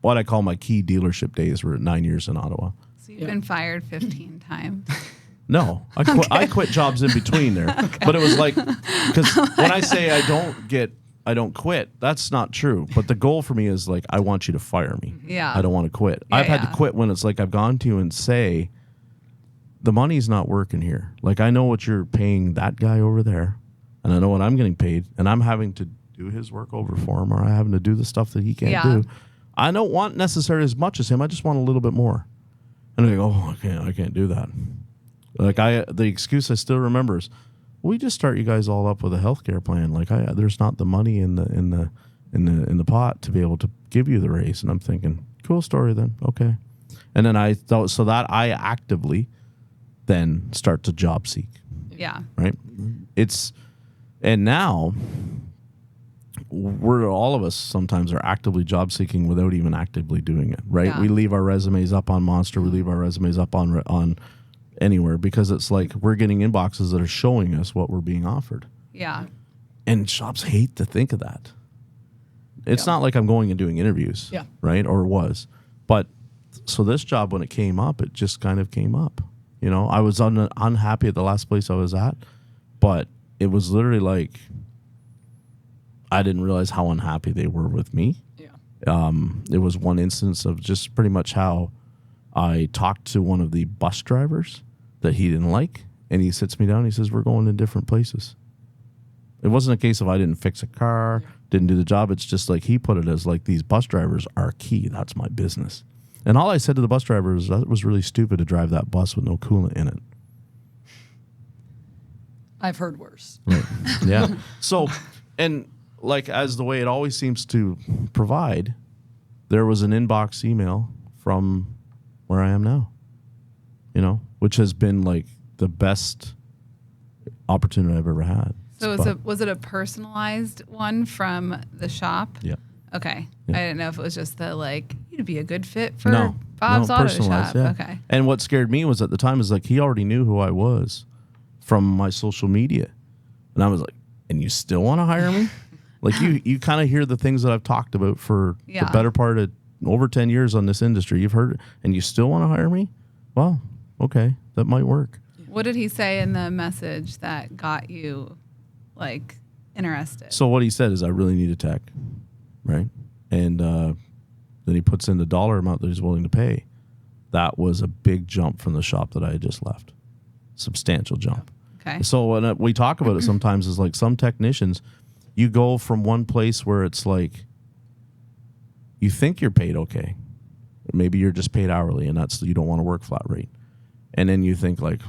what I call my key dealership days were 9 years in Ottawa. So you've been fired 15 times. No, I quit jobs in between there. But it was like, because when I say I don't quit, that's not true. But the goal for me is like, I want you to fire me. Yeah. I don't want to quit. Yeah, I've had to quit when it's like I've gone to you and say, the money's not working here. Like I know what you're paying that guy over there, and I know what I'm getting paid, and I'm having to do his work over for him, or I'm having to do the stuff that he can't do. I don't want necessarily as much as him. I just want a little bit more. And they go, oh, I can't do that. Like the excuse I still remember is, we just start you guys all up with a healthcare plan. Like there's not the money in the pot to be able to give you the raise. And I'm thinking, cool story then, okay. And then I thought so that I actively then start to job seek. Yeah. Right. And now we're all of us sometimes are actively job seeking without even actively doing it. Right. Yeah. We leave our resumes up on Monster. We leave our resumes up on anywhere because it's like we're getting inboxes that are showing us what we're being offered. Yeah. And shops hate to think of that. It's not like I'm going and doing interviews, right? Or was. But so this job, when it came up, it just kind of came up. You know, I was unhappy at the last place I was at, but it was literally like I didn't realize how unhappy they were with me. Yeah. It was one instance of just pretty much how I talked to one of the bus drivers that he didn't like, and he sits me down and he says, we're going to different places. It wasn't a case of I didn't fix a car, didn't do the job. It's just like he put it as like these bus drivers are key. That's my business. And all I said to the bus driver is that it was really stupid to drive that bus with no coolant in it. I've heard worse. Right. Yeah. So, and like as the way it always seems to provide, there was an inbox email from where I am now, you know, which has been like the best opportunity I've ever had. So was it a personalized one from the shop? Yeah. Okay. Yeah. I didn't know if it was just the like, you'd be a good fit for Bob's Auto Shop. Yeah. Okay. And what scared me was at the time is like he already knew who I was from my social media. And I was like, and you still want to hire me? Like you kind of hear the things that I've talked about for the better part of over 10 years on this industry. You've heard it, and you still want to hire me? Well, okay, that might work. What did he say in the message that got you like interested? So what he said is I really need a tech, right? And then he puts in the dollar amount that he's willing to pay. That was a big jump from the shop that I had just left. Substantial jump. Okay. So when we talk about it sometimes is like some technicians, you go from one place where it's like you think you're paid okay. Maybe you're just paid hourly and that's you don't want to work flat rate. And then you think like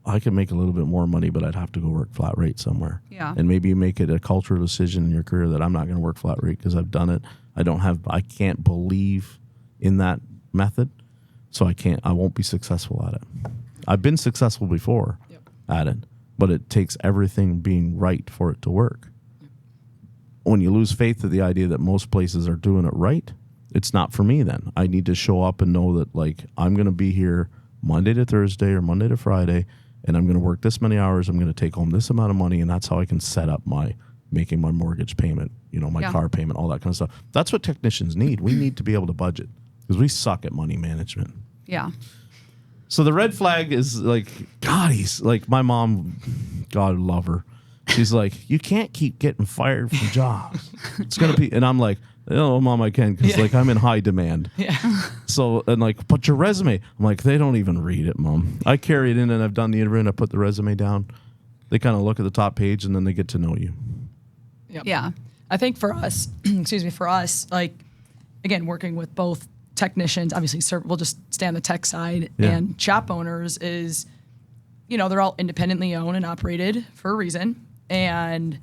I could make a little bit more money, but I'd have to go work flat rate somewhere. Yeah. And maybe you make it a cultural decision in your career that I'm not going to work flat rate because I've done it. I can't believe in that method. So I won't be successful at it. I've been successful before at it, but it takes everything being right for it to work. When you lose faith to the idea that most places are doing it right, it's not for me then. I need to show up and know that like I'm going to be here Monday to Thursday or Monday to Friday, and I'm going to work this many hours. I'm going to take home this amount of money, and that's how I can set up making my mortgage payment, my car payment, all that kind of stuff. That's what technicians need. We need to be able to budget because we suck at money management. Yeah. So the red flag is like, God, he's like my mom, God love her. She's like, you can't keep getting fired from jobs. It's going to be, and I'm like, oh, Mom, I can because like I'm in high demand. Yeah. So, and like, but your resume, I'm like, they don't even read it, Mom. I carry it in and I've done the interview and I put the resume down. They kind of look at the top page and then they get to know you. Yep. Yeah. I think for us, like, again, working with both technicians, obviously, we'll just stay on the tech side, and shop owners is, they're all independently owned and operated for a reason. And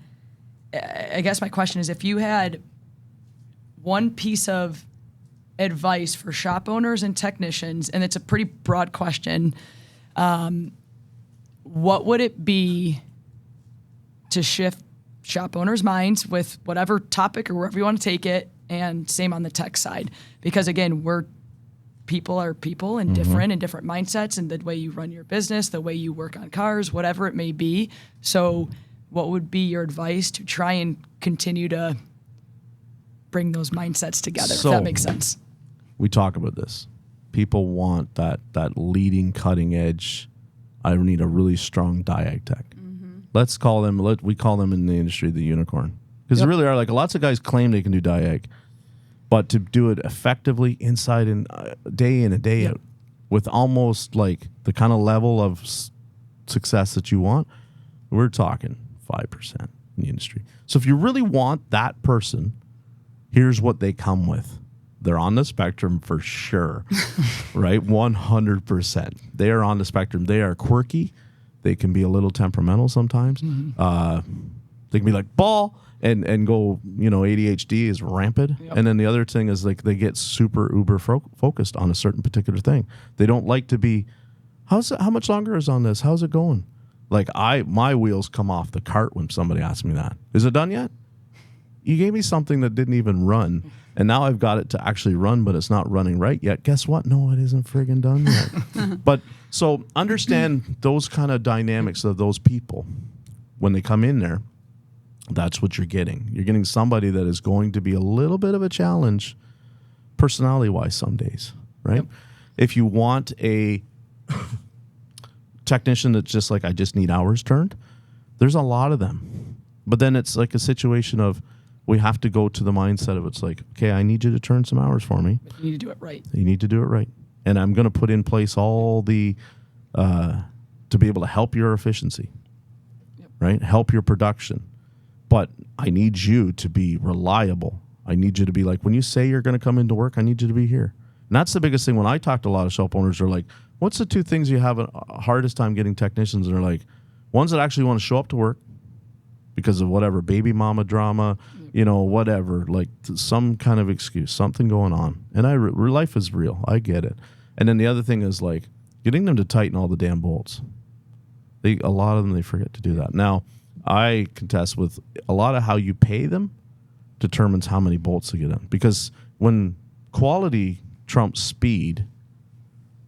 I guess my question is, if you had one piece of advice for shop owners and technicians, and it's a pretty broad question, what would it be to shift shop owners' minds with whatever topic or wherever you want to take it, and same on the tech side? Because again, people are people and different and different mindsets, and the way you run your business, the way you work on cars, whatever it may be. So what would be your advice to try and continue to bring those mindsets together, if that makes sense? We talk about this. People want that leading, cutting edge. I need a really strong diag tech. Let's call them, we call them in the industry the unicorn. Because they really are. Like lots of guys claim they can do diag, but to do it effectively inside and day in and day out with almost like the kind of level of success that you want, we're talking 5% in the industry. So if you really want that person, here's what they come with. They're on the spectrum for sure, right? 100%. They are on the spectrum. They are quirky. They can be a little temperamental sometimes. They can be like ball and go, ADHD is rampant. And then the other thing is like they get super uber focused on a certain particular thing. They don't like to be, how much longer is on this? How's it going? Like my wheels come off the cart when somebody asks me that. Is it done yet? You gave me something that didn't even run And now I've got it to actually run, but it's not running right yet. Guess what? No, it isn't friggin' done yet. But so understand those kind of dynamics of those people when they come in there. That's what you're getting. You're getting somebody that is going to be a little bit of a challenge personality-wise some days, right? Yep. If you want a technician that's just like, I just need hours turned, there's a lot of them. But then it's like a situation of we have to go to the mindset of it's like, okay, I need you to turn some hours for me. But you need to do it right. You need to do it right. And I'm going to put in place all the, to be able to help your efficiency, right? Help your production. But I need you to be reliable. I need you to be like, when you say you're going to come into work, I need you to be here. And that's the biggest thing. When I talk to a lot of shop owners, they're like, what's the two things you have a hardest time getting technicians? And they're like, ones that actually want to show up to work because of whatever, baby mama drama, whatever, like some kind of excuse, something going on. And life is real. I get it. And then the other thing is like getting them to tighten all the damn bolts. A lot of them, they forget to do that. Now, I contest with a lot of how you pay them determines how many bolts to get in. Because when quality trumps speed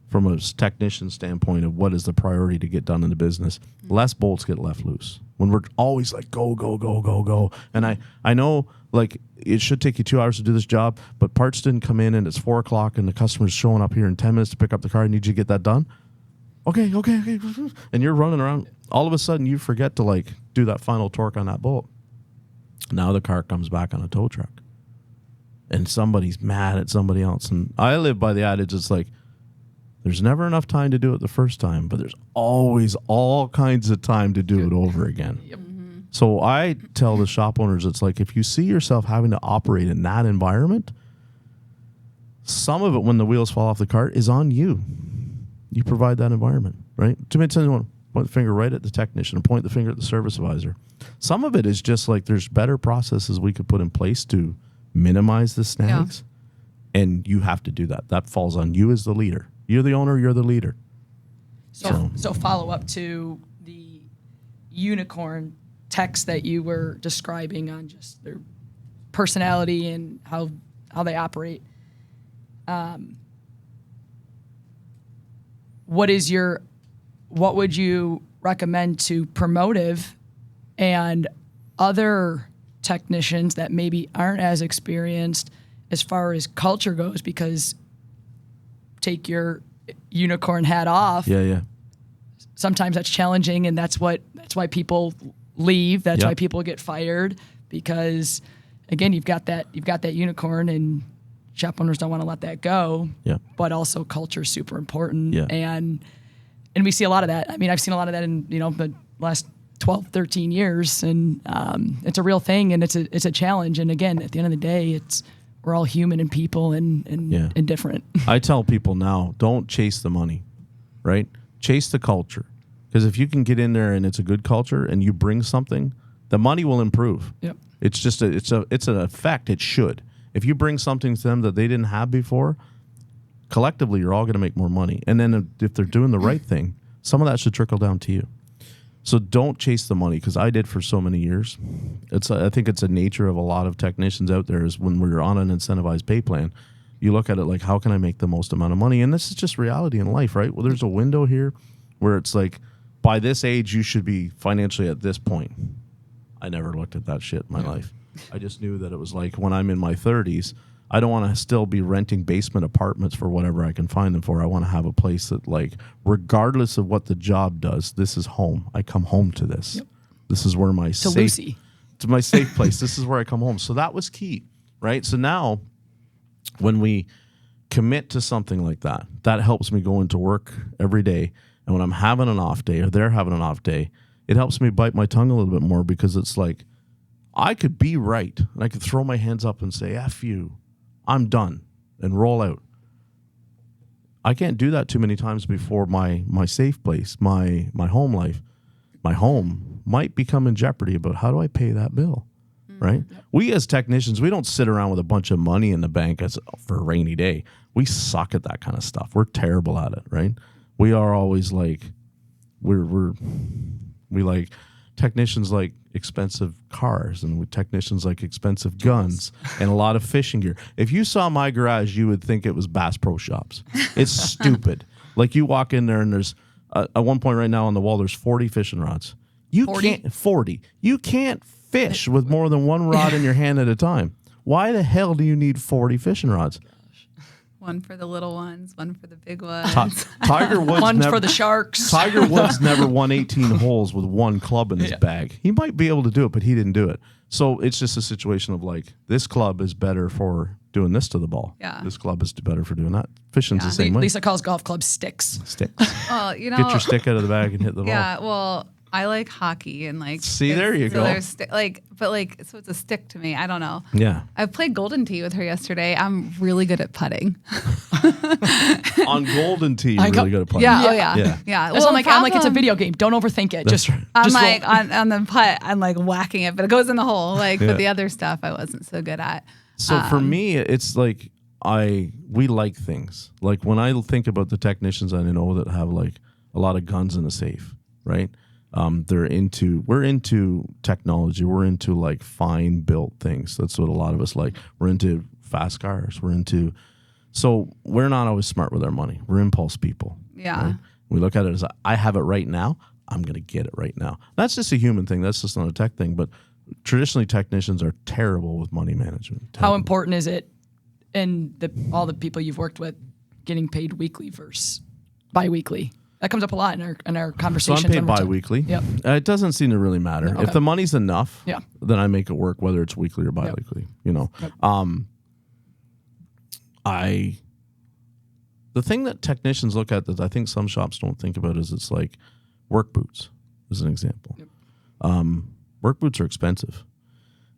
from a technician standpoint of what is the priority to get done in the business, less bolts get left loose. When we're always like, go, go, go, go, go. And I know like it should take you 2 hours to do this job, but parts didn't come in and it's 4 o'clock and the customer's showing up here in 10 minutes to pick up the car. I need you to get that done. Okay. And you're running around. All of a sudden you forget to like do that final torque on that bolt. Now the car comes back on a tow truck and somebody's mad at somebody else. And I live by the adage, it's like, there's never enough time to do it the first time, but there's always all kinds of time to do it over again. Yep. So I tell the shop owners, it's like, if you see yourself having to operate in that environment, some of it when the wheels fall off the cart is on you. You provide that environment, right? Too many times you want to point the finger right at the technician and point the finger at the service advisor. Some of it is just like there's better processes we could put in place to minimize the snags, and you have to do that. That falls on you as the leader. You're the owner, you're the leader. So follow up to the unicorn techs that you were describing on just their personality and how they operate. What would you recommend to Promotive and other technicians that maybe aren't as experienced as far as culture goes? Because take your unicorn hat off. Yeah. Sometimes that's challenging, and that's why people leave. That's why people get fired, because again, you've got that unicorn, and shop owners don't want to let that go. Yeah. But also culture is super important. Yeah. And we see a lot of that. I mean, I've seen a lot of that in the last 12, 13 years, and it's a real thing, and it's a challenge. And again, at the end of the day, we're all human and people and different. I tell people now, don't chase the money, right? Chase the culture. Because if you can get in there and it's a good culture and you bring something, the money will improve. Yep. It's just it's an effect. It should. If you bring something to them that they didn't have before, collectively you're all going to make more money. And then if they're doing the right thing, some of that should trickle down to you. So don't chase the money, because I did for so many years. I think it's a nature of a lot of technicians out there is when we're on an incentivized pay plan, you look at it like, how can I make the most amount of money? And this is just reality in life, right? Well, there's a window here where it's like, by this age, you should be financially at this point. I never looked at that shit in my life. I just knew that it was like when I'm in my 30s, I don't want to still be renting basement apartments for whatever I can find them for. I want to have a place that, like, regardless of what the job does, this is home. I come home to this. Yep. This is where my safe place. This is where I come home. So that was key, right? So now when we commit to something like that, that helps me go into work every day. And when I'm having an off day or they're having an off day, it helps me bite my tongue a little bit more, because it's like I could be right and I could throw my hands up and say, F you, I'm done, and roll out. I can't do that too many times before my safe place, my home life, my home might become in jeopardy about how do I pay that bill, right? Yep. We as technicians, we don't sit around with a bunch of money in the bank for a rainy day. We suck at that kind of stuff. We're terrible at it, right? We are always like, we like technicians like expensive cars, and technicians like expensive guns and a lot of fishing gear. If you saw my garage, you would think it was Bass Pro Shops. It's stupid. Like you walk in there and there's at one point right now on the wall, there's 40 fishing rods. You 40. You can't fish with more than one rod in your hand at a time. Why the hell do you need 40 fishing rods? One for the little ones, one for the big ones. Tiger Woods One for the sharks. Tiger Woods never won 18 holes with one club in his bag. He might be able to do it, but he didn't do it. So it's just a situation of like, this club is better for doing this to the ball. Yeah. This club is better for doing that. Fishing's the same way. Lisa calls golf clubs sticks. Sticks. Well, you know, Get your stick out of the bag and hit the ball. yeah. Well, I like hockey and like. See, there you go. There's so it's a stick to me. I don't know. Yeah. I played Golden Tee with her yesterday. I'm really good at putting. On Golden Tee, you're really good at putting. Yeah. Oh Yeah. yeah. Well, I'm like, it's a video game. Don't overthink it. That's right. I'm just like roll. on the putt, I'm like whacking it, but it goes in the hole. Like, but the other stuff I wasn't so good at. So for me, it's like we like things. Like when I think about the technicians I know that have like a lot of guns in a safe, right? We're into technology. We're into like fine built things. That's what a lot of us like. We're into fast cars. So we're not always smart with our money. We're impulse people. Yeah. Right? We look at it as I have it right now. I'm going to get it right now. That's just a human thing. That's just not a tech thing. But traditionally, technicians are terrible with money management. How important is it in all the people you've worked with getting paid weekly versus biweekly? That comes up a lot in our So conversations. I'm paid bi-weekly. Yep. It doesn't seem to really matter. Okay. If the money's enough, Yeah. then I make it work, whether it's weekly or bi-weekly. You know, Yep. The thing that technicians look at that I think some shops don't think about is it's like work boots, as an example. Yep. Work boots are expensive.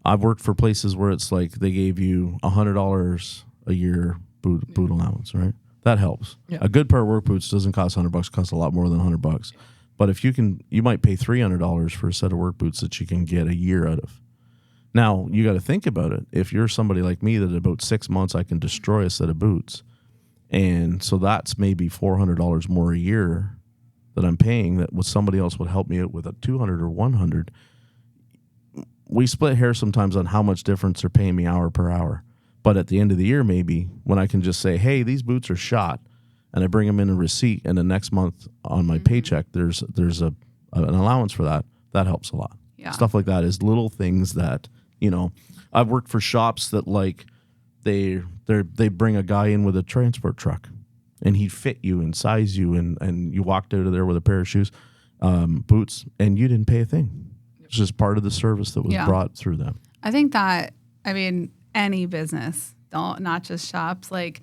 I've worked for places where it's like they gave you $100 a year boot allowance, right? That helps. Yeah. A good pair of work boots doesn't cost $100, costs a lot more than $100. But if you might pay $300 for a set of work boots that you can get a year out of. Now, you got to think about it. If you're somebody like me that in about 6 months I can destroy a set of boots, and so that's maybe $400 more a year that I'm paying that somebody else would help me out with a $200 or $100. We split hairs sometimes on how much difference they're paying me hour per hour. But at the end of the year, maybe when I can just say, hey, these boots are shot, and I bring them in a receipt, and the next month on my paycheck, there's an allowance for that. That helps a lot. Yeah. Stuff like that is little things that, I've worked for shops that like they bring a guy in with a transport truck, and he'd fit you and size you, and you walked out of there with a pair of shoes, boots, and you didn't pay a thing. It's just part of the service that was brought through them. I think that, any business, not just shops, like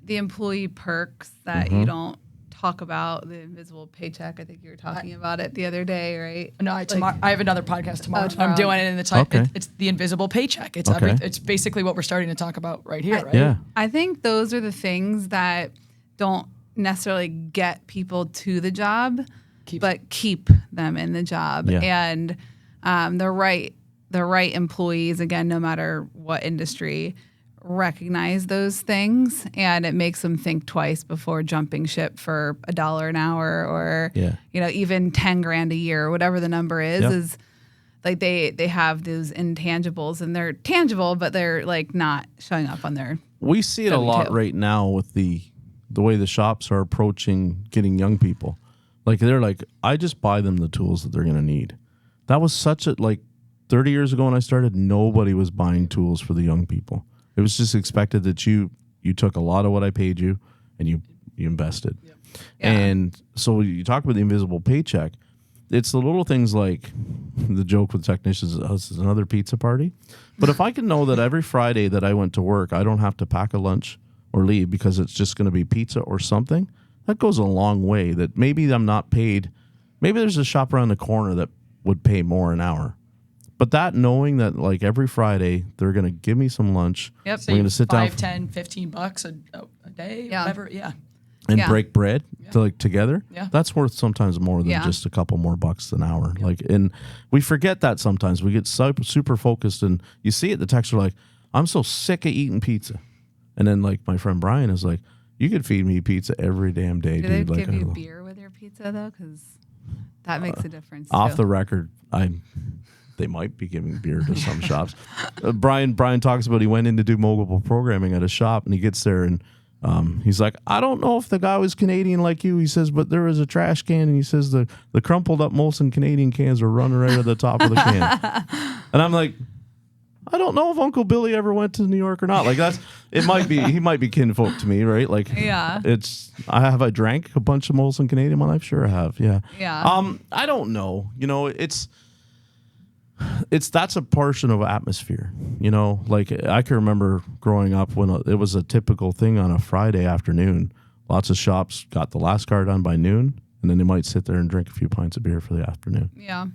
the employee perks that you don't talk about, the invisible paycheck. I think you were talking about it the other day, right? No, I have another podcast tomorrow. tomorrow. I'm doing it in the time. Okay. It's the invisible paycheck. It's Okay. it's basically what we're starting to talk about right here, right? Yeah. I think those are the things that don't necessarily get people to the job, but keep them in the job. Yeah. And the right employees, again, no matter what industry, recognize those things, and it makes them think twice before jumping ship for $1 an hour or even 10 grand a year or whatever the number is. Yep. Is like they have those intangibles, and they're tangible, but they're like not showing up on their. We see it a lot right now with the way the shops are approaching getting young people. Like they're like, I just buy them the tools that they're going to need. That was such a 30 years ago when I started, nobody was buying tools for the young people. It was just expected that you took a lot of what I paid you and you invested. Yep. Yeah. And so you talk about the invisible paycheck. It's the little things like the joke with technicians is another pizza party. But if I can know that every Friday that I went to work, I don't have to pack a lunch or leave because it's just going to be pizza or something, that goes a long way. That maybe I'm not paid. Maybe there's a shop around the corner that would pay more an hour. But that knowing that every Friday they're going to give me some lunch. Yep. We're going to sit down $5, $10, $15 a day, whatever. Yeah. and break bread together. Yeah. That's worth sometimes more than just a couple more bucks an hour. And we forget that sometimes. We get super focused, and you see it. The texts are like, I'm so sick of eating pizza. And then my friend Brian is like, you could feed me pizza every damn day, Do dude. they give you beer with your pizza though? Because That makes a difference. Off too. the record, they might be giving beer to some shops. Brian talks about he went in to do mobile programming at a shop, and he gets there and he's like, I don't know if the guy was Canadian like you. He says, but there was a trash can, and he says the crumpled up Molson Canadian cans were running right at the top of the can. And I'm like, I don't know if Uncle Billy ever went to New York or not. Like he might be kinfolk to me, right? Like, Yeah. I drank a bunch of Molson Canadian in my life? Sure I have. Yeah. Yeah. I don't know. That's a portion of atmosphere, like I can remember growing up when it was a typical thing on a Friday afternoon. Lots of shops got the last car done by noon, and then they might sit there and drink a few pints of beer for the afternoon. Yeah.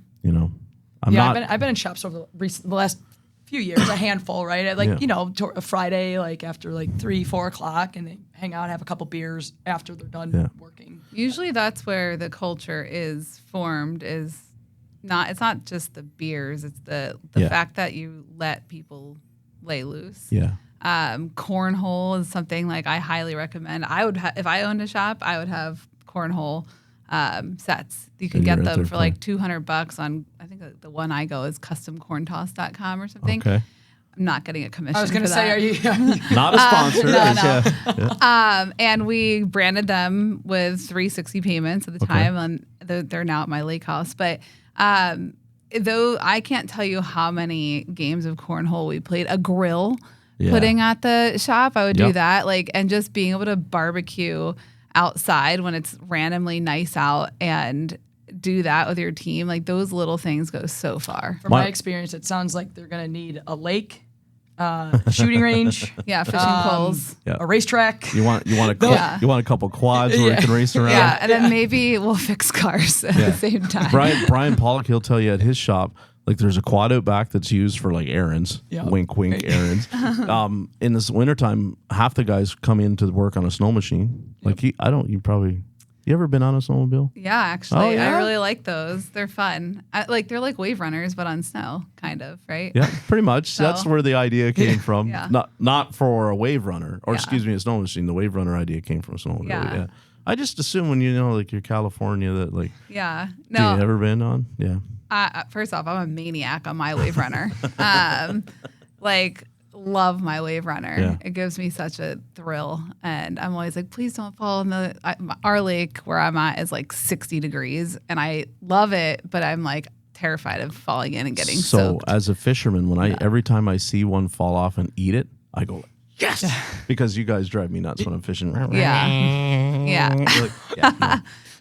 I've been in shops over the last few years, a handful, right? A Friday, like after like 3-4 o'clock, and they hang out, have a couple beers after they're done working. Usually that's where the culture is formed. It's not just the beers, it's the fact that you let people lay loose. Yeah. Cornhole is something like I highly recommend. I would if I owned a shop, I would have cornhole sets. You can get them for like $200 on, I think the one I go is customcorntoss.com or something. Okay. I'm not getting a commission. I was going to say, that. are you? Not a sponsor. No. Yeah. And we branded them with 360 payments at the time, and they're now at my lake house. But though I can't tell you how many games of cornhole we played. A grill putting at the shop, I would do that. And just being able to barbecue outside when it's randomly nice out and do that with your team. Like those little things go so far. From my experience, it sounds like they're going to need a lake, shooting range, fishing poles, a racetrack. You want a couple quads where you can race around. Yeah, and then maybe we'll fix cars at the same time. Brian Pollak, he'll tell you at his shop, like there's a quad out back that's used for like errands, wink, wink, errands. In this wintertime, half the guys come in to work on a snow machine. Like you ever been on a snowmobile? Yeah, actually, I really like those. They're fun. They're like wave runners, but on snow, kind of, right? Yeah, pretty much. That's where the idea came from. Yeah. Not for a wave runner, or excuse me, a snow machine. The wave runner idea came from a snowmobile. Yeah. I just assume when like you're California that like. Yeah. No. You ever been on? Yeah. First off, I'm a maniac on my wave runner. Love my wave runner. Yeah. It gives me such a thrill, and I'm always like, please don't fall in our lake where I'm at is like 60 degrees, and I love it, but I'm like terrified of falling in and getting soaked. So as a fisherman, every time I see one fall off and eat it, I go yes, because you guys drive me nuts when I'm fishing. Yeah.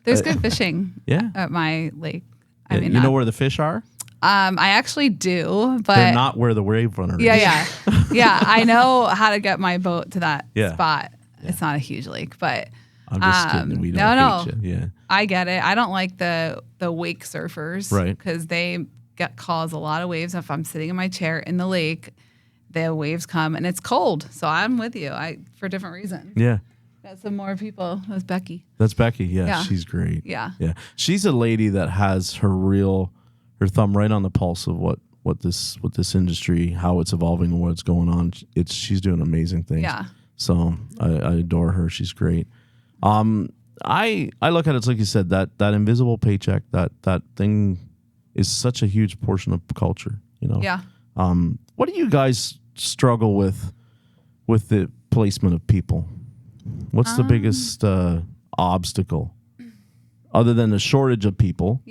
There's good fishing. At my lake. I mean, you know where the fish are? I actually do, but they're not where the wave runner is. Yeah. I know how to get my boat to that spot. Yeah. It's not a huge lake, but I'm just kidding. We don't hate you. Yeah. I get it. I don't like the wake surfers, right? Because they cause a lot of waves. If I'm sitting in my chair in the lake, the waves come and it's cold. So I'm with you. For different reasons. Yeah. Got some more people. That's Becky. That's Becky. Yeah, she's great. Yeah. She's a lady that has her thumb right on the pulse of what this industry, how it's evolving and what's going on. She's doing amazing things. Yeah. So I adore her. She's great. I look at it like you said, that invisible paycheck, that thing is such a huge portion of culture. Yeah. What do you guys struggle with the placement of people? What's the biggest obstacle? Other than the shortage of people,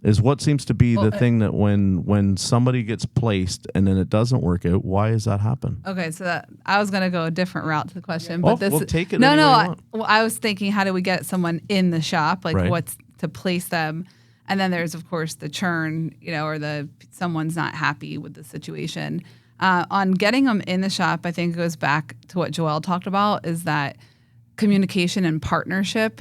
is what seems to be the thing that when somebody gets placed and then it doesn't work out, why does that happen? Okay, so I was gonna go a different route to the question, but this we'll take it. I was thinking, how do we get someone in the shop? What's to place them? And then there's of course the churn, or someone's not happy with the situation. On getting them in the shop, I think it goes back to what Joelle talked about, is that communication and partnership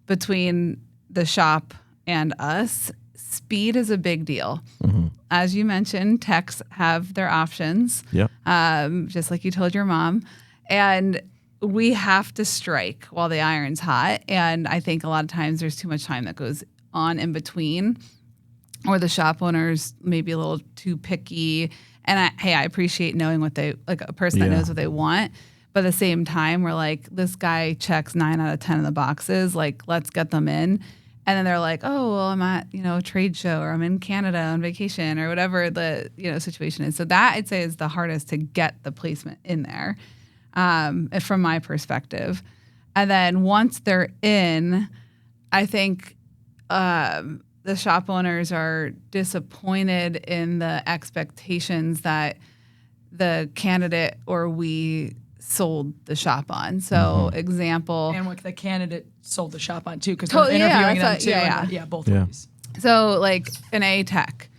between the shop and us. Speed is a big deal. Mm-hmm. As you mentioned, techs have their options. Yep. Just like you told your mom. And we have to strike while the iron's hot. And I think a lot of times there's too much time that goes on in between, or the shop owners may be a little too picky. And I appreciate knowing what a person that knows what they want. But at the same time, we're like, this guy checks 9 out of 10 of the boxes. Like, let's get them in. And then they're like, oh, well, I'm at, a trade show, or I'm in Canada on vacation, or whatever the, situation is. So that I'd say is the hardest to get the placement in there, from my perspective. And then once they're in, I think the shop owners are disappointed in the expectations that the candidate or we sold the shop on. So example. And what the candidate sold the shop on too, because they're interviewing them too. Yeah, both ways. So like an A-Tech,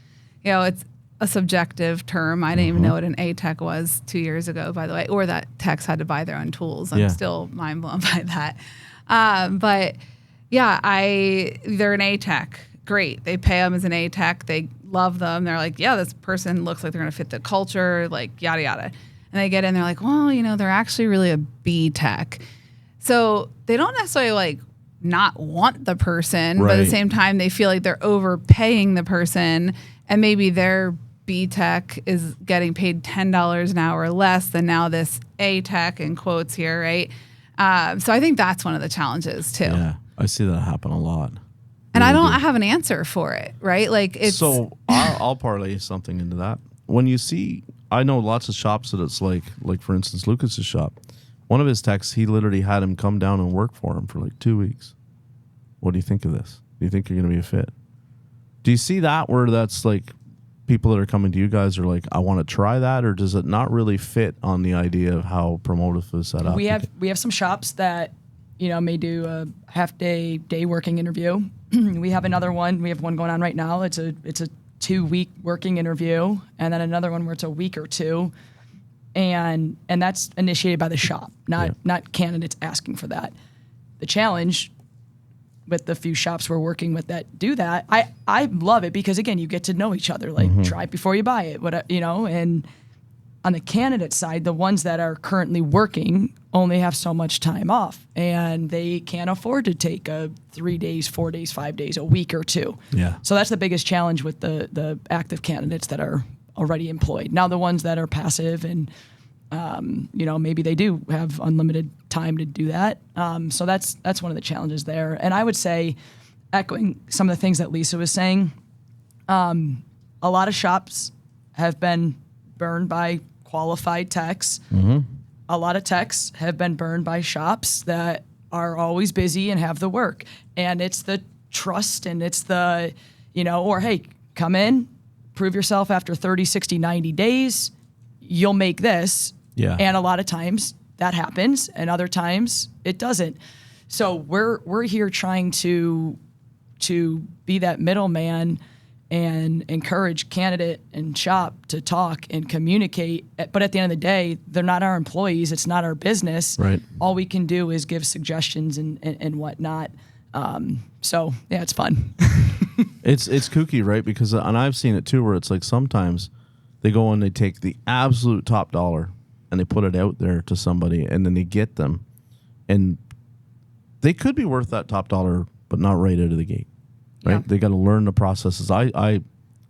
it's a subjective term. I didn't even know what an A-Tech was 2 years ago, by the way, or that techs had to buy their own tools. I'm still mind blown by that. But yeah, they're an A-Tech. Great. They pay them as an A-Tech. They love them. They're like, yeah, this person looks like they're going to fit the culture, like yada, yada. And they get in, they're like, well, they're actually really a B-Tech. So they don't necessarily like not want the person, but at the same time, they feel like they're overpaying the person, and maybe their B-Tech is getting paid $10 an hour less than now this A-Tech in quotes here, right? So I think that's one of the challenges too. Yeah, I see that happen a lot. And I don't have an answer for it, right? Like it's so I'll parlay something into that. When you see, I know lots of shops that it's like for instance, Lucas's shop. One of his techs, he literally had him come down and work for him for like 2 weeks. What do you think of this? Do you think you're going to be a fit? Do you see that where that's like people that are coming to you guys are like, I want to try that, or does it not really fit on the idea of how Promotive is set up? We have some shops that may do a half-day working interview. We have another one. We have one going on right now. It's a 2-week working interview, and then another one where it's a week or two, and that's initiated by the shop, not candidates asking for that. The challenge with the few shops we're working with that do that, I love it because again, you get to know each other. Like try it before you buy it. And on the candidate side, the ones that are currently working only have so much time off, and they can't afford to take 3 days, 4 days, 5 days, a week or two. Yeah. So that's the biggest challenge with the active candidates that are already employed. Now the ones that are passive and maybe they do have unlimited time to do that. So that's one of the challenges there. And I would say, echoing some of the things that Lisa was saying, a lot of shops have been burned by qualified techs. A lot of techs have been burned by shops that are always busy and have the work. And it's the trust and it's the, or hey, come in, prove yourself after 30, 60, 90 days, you'll make this. Yeah. And a lot of times that happens and other times it doesn't. So we're here trying to be that middleman and encourage candidate and shop to talk and communicate. But at the end of the day, they're not our employees. It's not our business. Right. All we can do is give suggestions and whatnot. So yeah, it's fun. It's kooky, right? Because, and I've seen it too, where it's like sometimes they go and they take the absolute top dollar and they put it out there to somebody, and then they get them, and they could be worth that top dollar, but not right out of the gate. Right? Yeah. They got to learn the processes. I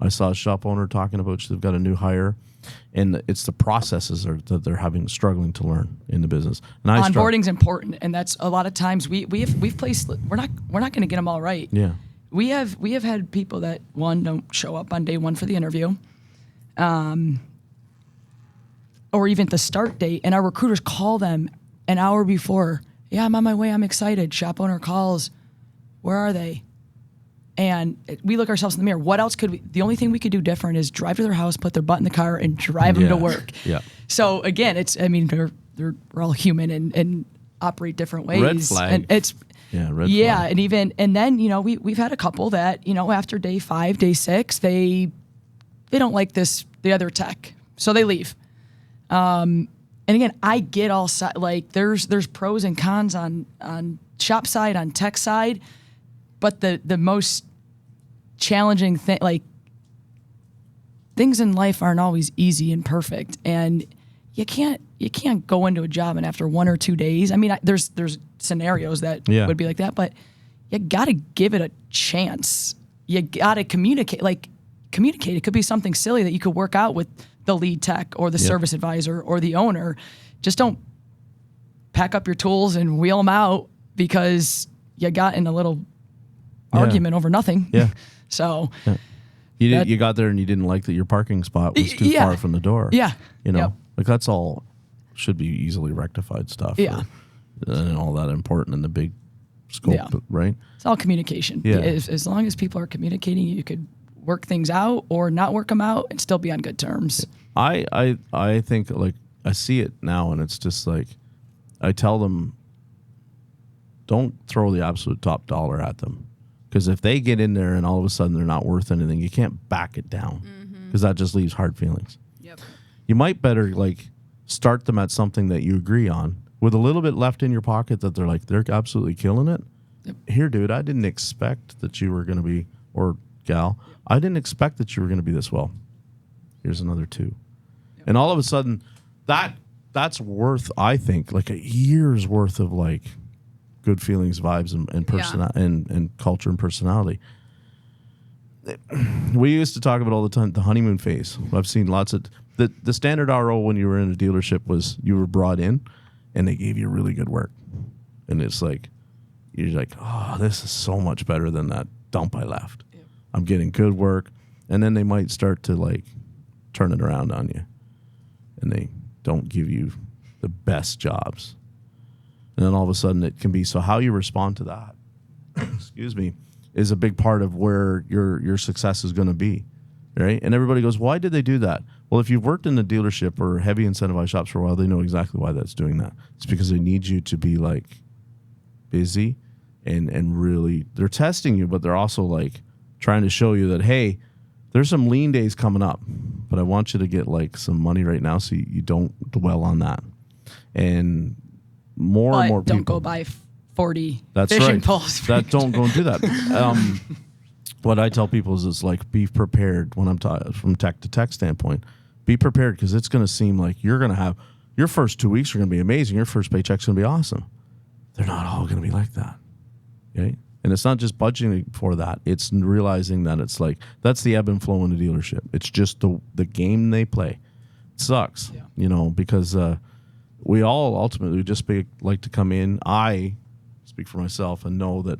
saw a shop owner talking about they've got a new hire, and it's the processes that they're struggling to learn in the business. And onboarding's important, and that's a lot of times we've placed. We're not going to get them all right. Yeah, we have had people that don't show up on day one for the interview, or even the start date, and our recruiters call them an hour before. Yeah, I'm on my way. I'm excited. Shop owner calls. Where are they? And we look ourselves in the mirror. What else could we? The only thing we could do different is drive to their house, put their butt in the car, and drive them to work. Yeah. So again, we're all human and operate different ways. Red flag. And it's red flag. and then we've had a couple that after day 5, day 6, they don't like the other tech, so they leave. And again, I get all like there's pros and cons on shop side, on tech side. But the most challenging thing, like things in life aren't always easy and perfect, and you can't go into a job and after 1 or 2 days. I mean, there's scenarios that would be like that, but you got to give it a chance. You got to communicate. It could be something silly that you could work out with the lead tech or the service advisor or the owner. Just don't pack up your tools and wheel them out because you got in a little argument over nothing. Yeah. So you got there and you didn't like that your parking spot was too far from the door. Yeah. You know, Yep. like that's all should be easily rectified stuff. Yeah. And all that important in the big scope, right? It's all communication. Yeah. As long as people are communicating, you could work things out or not work them out and still be on good terms. I think, like, I see it now and it's just like, I tell them, don't throw the absolute top dollar at them. Because if they get in there and all of a sudden they're not worth anything, you can't back it down because that just leaves hard feelings. Yep. You might better like start them at something that you agree on with a little bit left in your pocket that they're like, they're absolutely killing it. Yep. Here, dude, I didn't expect that you were going to be, or gal, I didn't expect that you were going to be this well. Here's another 2. Yep. And all of a sudden that's worth, I think, like a year's worth of like good feelings, vibes, and culture and personality. We used to talk about all the time the honeymoon phase. I've seen lots of the standard RO when you were in a dealership was you were brought in and they gave you really good work. And it's like you're like, oh, this is so much better than that dump I left. Yep. I'm getting good work. And then they might start to like turn it around on you. And they don't give you the best jobs. And then all of a sudden it can be, so how you respond to that, excuse me, is a big part of where your success is going to be, right? And everybody goes, why did they do that? Well, if you've worked in a dealership or heavy incentivized shops for a while, they know exactly why that's doing that. It's because they need you to be like busy and really, they're testing you, but they're also like trying to show you that, hey, there's some lean days coming up, but I want you to get like some money right now so you don't dwell on that. And more and more people don't go buy 40 that's fishing right. poles. That don't go and do that. What I tell people is it's like be prepared when I'm from tech to tech standpoint. Be prepared because it's going to seem like you're going to have your first 2 weeks are going to be amazing. Your first paycheck's going to be awesome. They're not all going to be like that. Okay? And it's not just budgeting for that. It's realizing that it's like that's the ebb and flow in the dealership. It's just the game they play. It sucks, you know, because we all ultimately just like to come in. I speak for myself and know that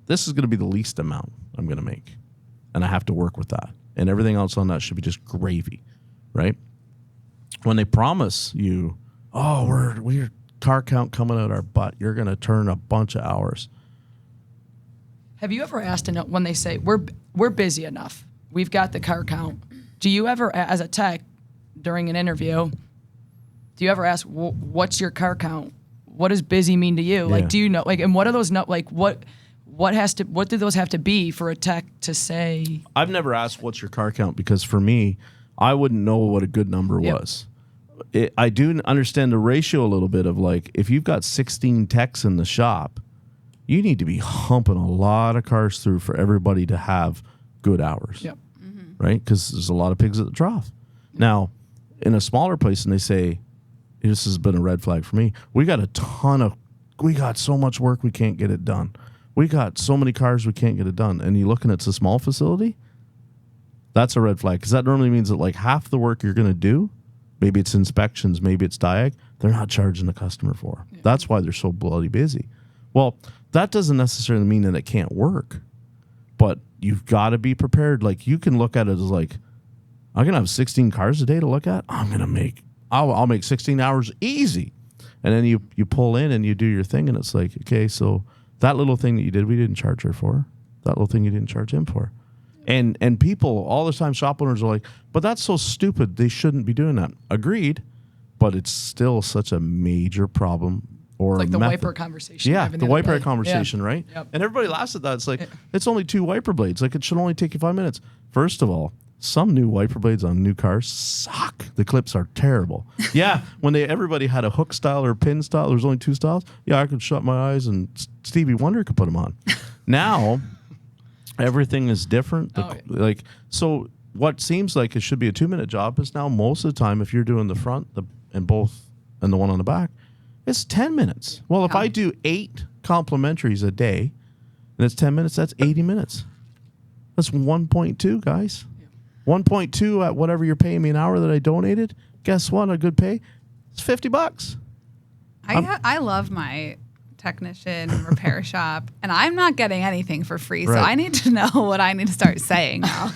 this is going to be the least amount I'm going to make. And I have to work with that. And everything else on that should be just gravy, right? When they promise you, oh, we're car count coming out our butt, you're going to turn a bunch of hours. Have you ever asked when they say we're busy enough, we've got the car count? Do you ever, as a tech, during an interview, do you ever ask what's your car count? What does busy mean to you? Like, do you know? Like, and what are those? Like, what do those have to be for a tech to say? I've never asked what's your car count because for me, I wouldn't know what a good number was. I do understand the ratio a little bit of like if you've got 16 techs in the shop, you need to be humping a lot of cars through for everybody to have good hours, right? Because there's a lot of pigs at the trough. Now, in a smaller place, and they say, this has been a red flag for me, we got so much work, we can't get it done. We got so many cars, we can't get it done. And you're looking at a small facility, that's a red flag because that normally means that like half the work you're going to do, maybe it's inspections, maybe it's diag, they're not charging the customer for. Yeah. That's why they're so bloody busy. Well, that doesn't necessarily mean that it can't work, but you've got to be prepared. Like you can look at it as like, I'm going to have 16 cars a day to look at. I'll make 16 hours easy. And then you pull in and you do your thing and it's like, okay, so that little thing that you did, we didn't charge her for. That little thing you didn't charge him for. And people all the time, shop owners are like, but that's so stupid. They shouldn't be doing that. Agreed. But it's still such a major problem or like the method. wiper conversation. Yeah, the wiper conversation, right? Yep. And everybody laughs at that. It's like, it's only 2 wiper blades. Like it should only take you 5 minutes. First of all, some new wiper blades on new cars suck. The clips are terrible. Yeah, when everybody had a hook style or pin style, there's only 2 styles. Yeah, I could shut my eyes and Stevie Wonder could put them on. Now, everything is different. Like so, what seems like it should be a 2-minute job is now most of the time, if you're doing the front and the one on the back, it's 10 minutes. Well, if I do 8 complimentaries a day, and it's 10 minutes, that's 80 minutes. That's 1.2, guys. 1.2 at whatever you're paying me an hour that I donated. Guess what? A good pay. It's $50. I love my technician, repair shop, and I'm not getting anything for free. So Right. I need to know what I need to start saying now.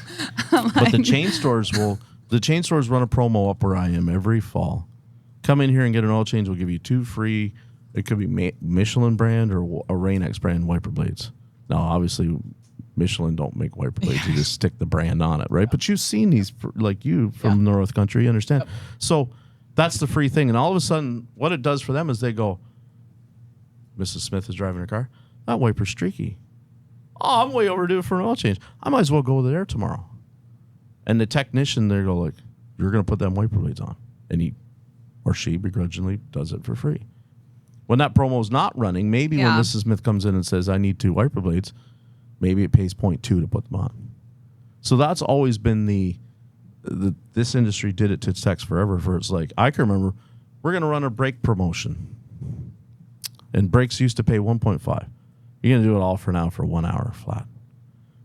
But the chain stores run a promo up where I am every fall. Come in here and get an oil change. We'll give you 2 free. It could be Michelin brand or a Rain-X brand wiper blades. Now, obviously, Michelin don't make wiper blades. You just stick the brand on it, right? But you've seen these, like you from North Country, you understand? So that's the free thing. And all of a sudden, what it does for them is they go, Mrs. Smith is driving her car. That wiper's streaky. Oh, I'm way overdue for an oil change. I might as well go there tomorrow. And the technician, they go like, you're going to put them wiper blades on. And he or she begrudgingly does it for free. When that promo's not running, maybe when Mrs. Smith comes in and says, I need 2 wiper blades, maybe it pays 0.2 to put them on. So that's always been this industry did it to techs forever. For it's like, I can remember, we're going to run a brake promotion. And brakes used to pay 1.5. You're going to do it all for now for 1 hour flat.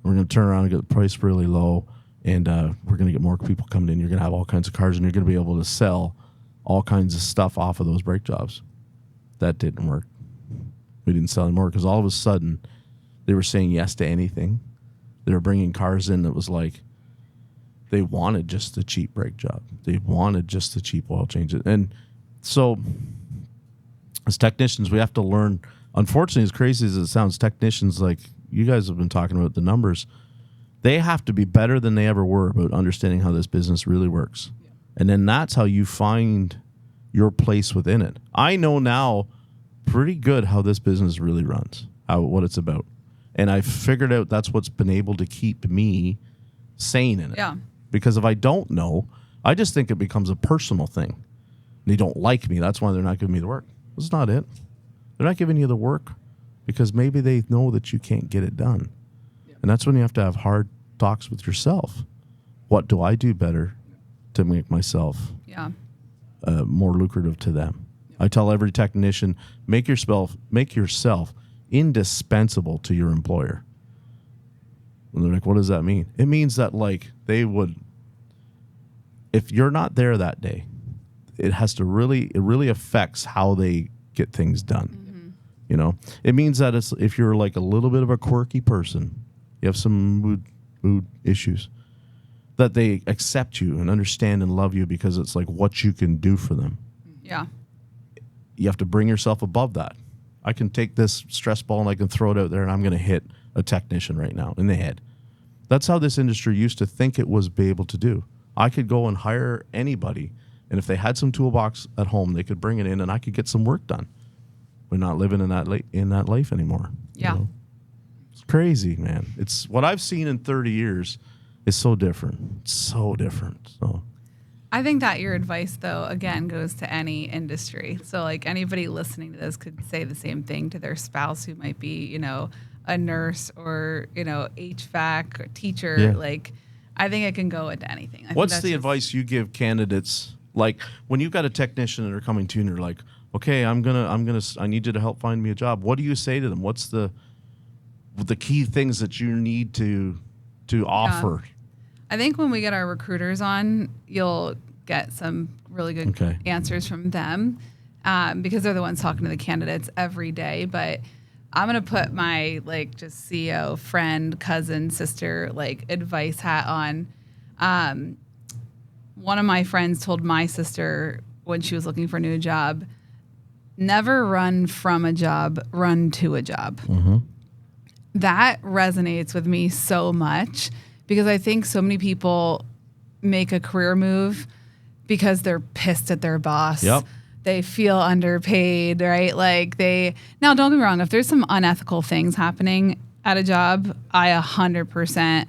We're going to turn around and get the price really low, and we're going to get more people coming in. You're going to have all kinds of cars, and you're going to be able to sell all kinds of stuff off of those brake jobs. That didn't work. We didn't sell anymore because all of a sudden they were saying yes to anything. They were bringing cars in that was like they wanted just the cheap brake job. They wanted just the cheap oil change. And so as technicians, we have to learn. Unfortunately, as crazy as it sounds, technicians, like you guys have been talking about the numbers, they have to be better than they ever were about understanding how this business really works. Yeah. And then that's how you find your place within it. I know now pretty good how this business really runs, what it's about. And I figured out that's what's been able to keep me sane in it. Yeah. Because if I don't know, I just think it becomes a personal thing. They don't like me. That's why they're not giving me the work. That's not it. They're not giving you the work because maybe they know that you can't get it done. Yeah. And that's when you have to have hard talks with yourself. What do I do better to make myself more lucrative to them? Yeah. I tell every technician, make yourself indispensable to your employer. And they're like, what does that mean? It means that like they would, if you're not there that day, it really affects how they get things done. Mm-hmm. You know, it means that if you're like a little bit of a quirky person, you have some mood issues, that they accept you and understand and love you because it's like what you can do for them. Yeah. You have to bring yourself above that. I can take this stress ball and I can throw it out there and I'm going to hit a technician right now in the head. That's how this industry used to think it was be able to do. I could go and hire anybody, and if they had some toolbox at home, they could bring it in and I could get some work done. We're not living in that life anymore. Yeah. You know? It's crazy, man. It's what I've seen in 30 years is so different. It's so different. So I think that your advice, though, again, goes to any industry. So, like, anybody listening to this could say the same thing to their spouse who might be, you know, a nurse or, you know, HVAC or teacher. Yeah. Like, I think it can go into anything. What's the advice you give candidates? Like, when you've got a technician that are coming to you and they're like, okay, I need you to help find me a job. What do you say to them? What's the key things that you need to offer? I think when we get our recruiters on, you'll get some really good answers from them because they're the ones talking to the candidates every day. But I'm going to put my like just CEO, friend, cousin, sister, like advice hat on. One of my friends told my sister when she was looking for a new job, never run from a job, run to a job. Mm-hmm. That resonates with me so much. Because I think so many people make a career move because they're pissed at their boss. Yep. They feel underpaid, right? Like now don't get me wrong, if there's some unethical things happening at a job, I 100%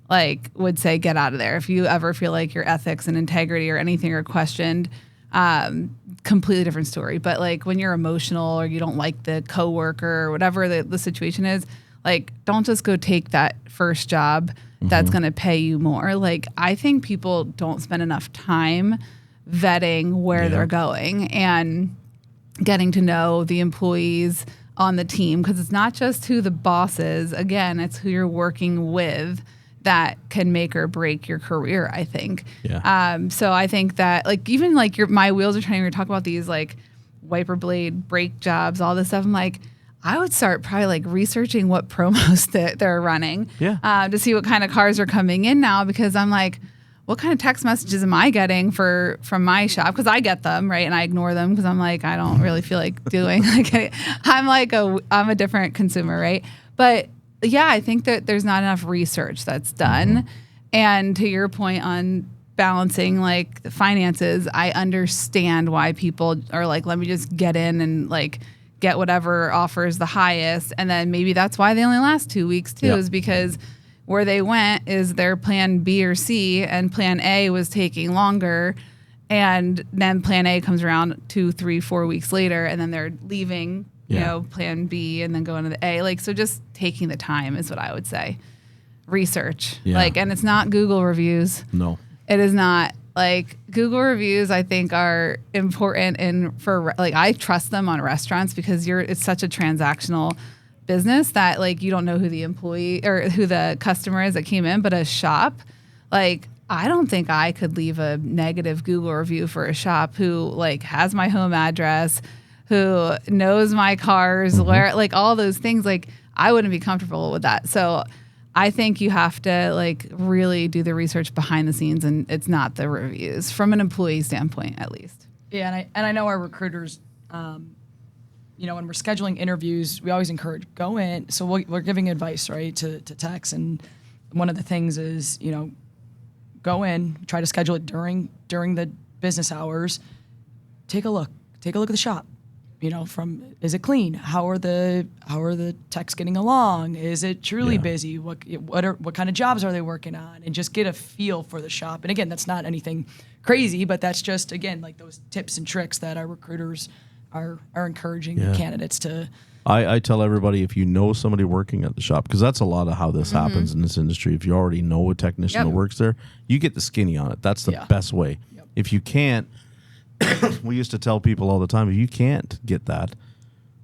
like would say get out of there. If you ever feel like your ethics and integrity or anything are questioned, completely different story. But like when you're emotional or you don't like the coworker or whatever the situation is, like don't just go take that first job that's going to pay you more. Like, I think people don't spend enough time vetting where they're going and getting to know the employees on the team. Because it's not just who the boss is. Again, it's who you're working with that can make or break your career, I think. Yeah. So I think that, like, even like my wheels are turning. We talk about these like wiper blade brake jobs, all this stuff. I'm like, I would start probably like researching what promos that they're running to see what kind of cars are coming in now, because I'm like, what kind of text messages am I getting from my shop? Because I get them, right? And I ignore them because I'm like, I don't really feel like doing like I'm a different consumer, right? But yeah, I think that there's not enough research that's done. And to your point on balancing like the finances, I understand why people are like, let me just get in and like get whatever offers the highest. And then maybe that's why they only last 2 weeks too, is because where they went is their plan B or C, and plan A was taking longer. And then plan A comes around 2, 3, 4 weeks later, and then they're leaving, you know, plan B and then going to the A. Like, so just taking the time is what I would say. Research. Like, and it's not Google reviews. No. It is not. Like, Google reviews, I think, are important for I trust them on restaurants because it's such a transactional business that like you don't know who the employee or who the customer is that came in, but a shop, like I don't think I could leave a negative Google review for a shop who like has my home address, who knows my cars, where like all those things. Like I wouldn't be comfortable with that. So I think you have to like really do the research behind the scenes, and it's not the reviews from an employee standpoint, at least. Yeah, and I know our recruiters, you know, when we're scheduling interviews, we always encourage go in. So we're giving advice, right, to techs, and one of the things is, you know, go in, try to schedule it during the business hours. Take a look at the shop. You know, is it clean? How are the techs getting along? Is it truly busy? What kind of jobs are they working on? And just get a feel for the shop. And again, that's not anything crazy, but that's just again like those tips and tricks that our recruiters are encouraging candidates to. I tell everybody, if you know somebody working at the shop, because that's a lot of how this happens in this industry. If you already know a technician that works there, you get the skinny on it. That's the best way. Yep. If you can't, we used to tell people all the time, if you can't get that,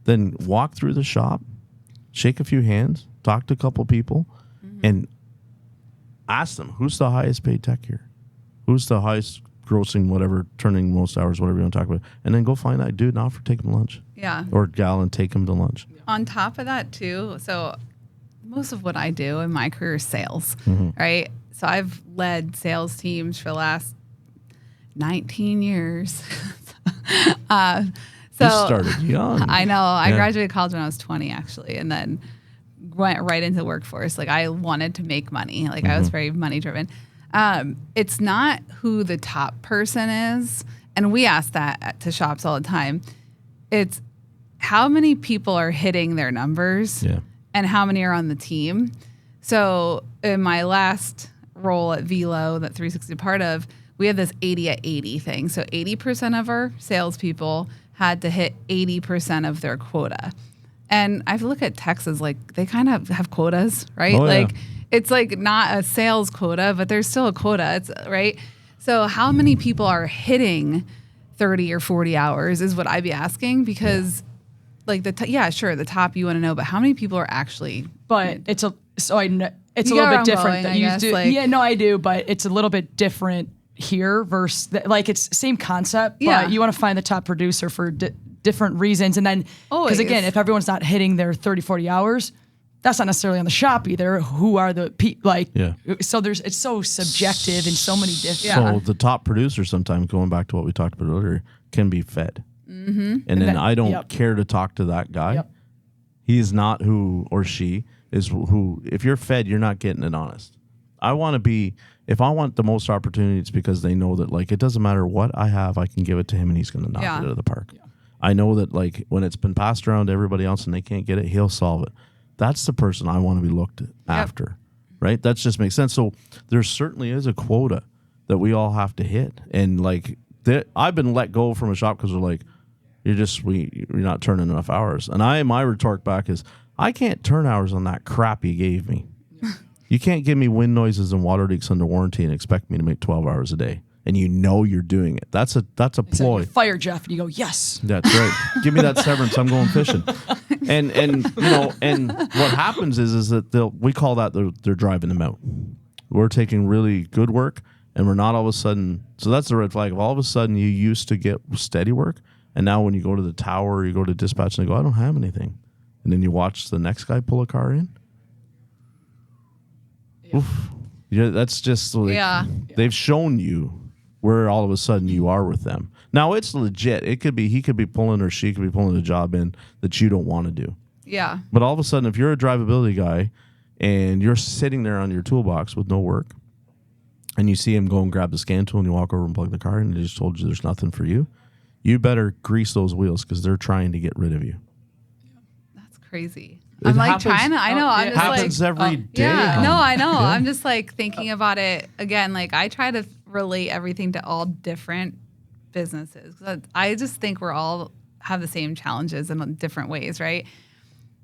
then walk through the shop, shake a few hands, talk to a couple people, and ask them, who's the highest paid tech here? Who's the highest grossing, whatever, turning most hours, whatever you want to talk about, and then go find that dude and offer take him lunch. Yeah. Or gal and take him to lunch. On top of that too, so most of what I do in my career is sales, right? So I've led sales teams for the last 19 years. So you started young. I know. I graduated college when I was 20, actually, and then went right into the workforce. Like I wanted to make money. Like I was very money driven. It's not who the top person is, and we ask that to shops all the time. It's how many people are hitting their numbers and how many are on the team. So in my last role at Velo, that 360 part of, we have this 80 at 80 thing. So 80% of our salespeople had to hit 80% of their quota. And I look at Texas like they kind of have quotas, right? Oh, like it's like not a sales quota, but there's still a quota. It's right. So how many people are hitting 30 or 40 hours is what I'd be asking, because like the top you want to know, but how many people are actually? But it's a little bit different. I do, but it's a little bit different here versus like it's same concept, but you want to find the top producer for different reasons. And then, because again, if everyone's not hitting their 30, 40 hours, that's not necessarily on the shop either. Who are the people? So it's so subjective in so many different. So the top producer sometimes, going back to what we talked about earlier, can be fed. And then I don't care to talk to that guy. Yep. He is not who or she is who. If you're fed, you're not getting it honest. If I want the most opportunities, because they know that like it doesn't matter what I have, I can give it to him and he's going to knock it out of the park. Yeah. I know that like when it's been passed around to everybody else and they can't get it, he'll solve it. That's the person I want to be looked after, right? That just makes sense. So there certainly is a quota that we all have to hit. And like I've been let go from a shop because they're like, you're not turning enough hours. And my retort back is, I can't turn hours on that crap you gave me. You can't give me wind noises and water leaks under warranty and expect me to make 12 hours a day. And you know you're doing it. That's a ploy. Like fire Jeff, and you go, yes. That's right. Give me that severance. I'm going fishing. And what happens is that we call that they're driving them out. We're taking really good work, and we're not all of a sudden. So that's the red flag. If all of a sudden you used to get steady work, and now when you go to the tower, you go to dispatch, and they go, I don't have anything. and then you watch the next guy pull a car in. Yeah. Oof. Yeah, that's just like, they've shown you where all of a sudden you are with them. Now it's legit. It could be he could be pulling or she could be pulling a job in that you don't want to do. Yeah. But all of a sudden, if you're a drivability guy and you're sitting there on your toolbox with no work, and you see him go and grab the scan tool and you walk over and plug the car in and they just told you there's nothing for you, you better grease those wheels because they're trying to get rid of you. That's crazy. It I'm like happens- trying to, I know. I'm It just happens like, every day. yeah, hon. no, I know. Yeah. I'm just like thinking about it again. Like I try to relate everything to all different businesses. 'Cause I just think we're all have the same challenges in different ways, right?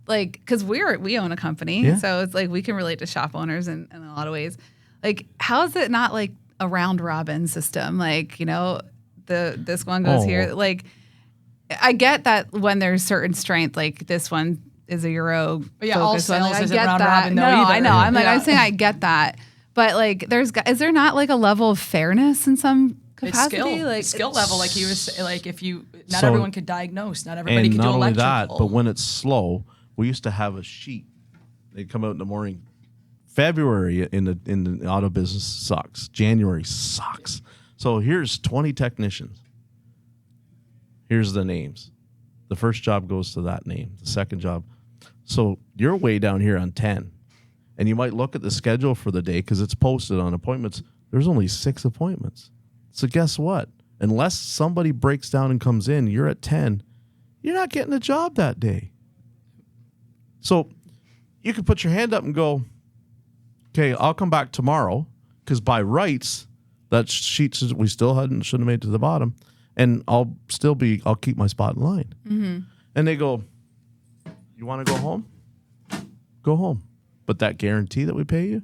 Like, because we own a company, Yeah. so it's like we can relate to shop owners in a lot of ways. Like, how is it not like a round robin system? Like, this one goes here. Like, I get that when there's certain strength, like this one is a Euro. But yeah, all focused one. sales Like, I isn't get round that. robin though No, either. I know. I'm like, Yeah. I'm saying I get that, but like, is there not like a level of fairness in some It's capacity? skill, Like it's skill level, like he was like if you not So- everyone could diagnose, not everybody And could do not only electrical. that, but when it's slow, we used to have a sheet. They'd come out in the morning. February in the auto business sucks. January sucks. So here's 20 technicians. Here's the names. The first job goes to that name. The second job. So you're way down here on 10. And you might look at the schedule for the day because it's posted on appointments. There's only 6 appointments. So guess what? Unless somebody breaks down and comes in, you're at 10. You're not getting a job that day. So you could put your hand up and go, okay, I'll come back tomorrow because by rights, that sheet we still shouldn't have made to the bottom, and I'll keep my spot in line. Mm-hmm. And they go, you want to go home? Go home. But that guarantee that we pay you,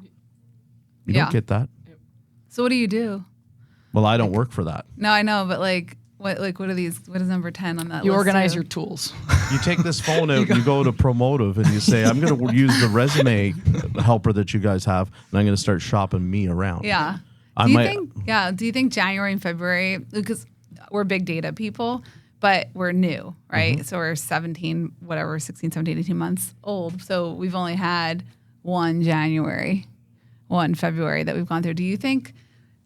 you don't get that. so what do you do? Well, I don't work for that. No, I know, but what are these? What is number 10 on that you list? organize too? your tools. You take this phone out, you go to Promotive, and you say, I'm going to use the resume helper that you guys have, and I'm going to start shopping me around. Yeah. I Do you might- think? Do you think January and February, because we're big data people, but we're new, right? Mm-hmm. So we're 16, 17, 18 months old. So we've only had one January, one February that we've gone through. Do you think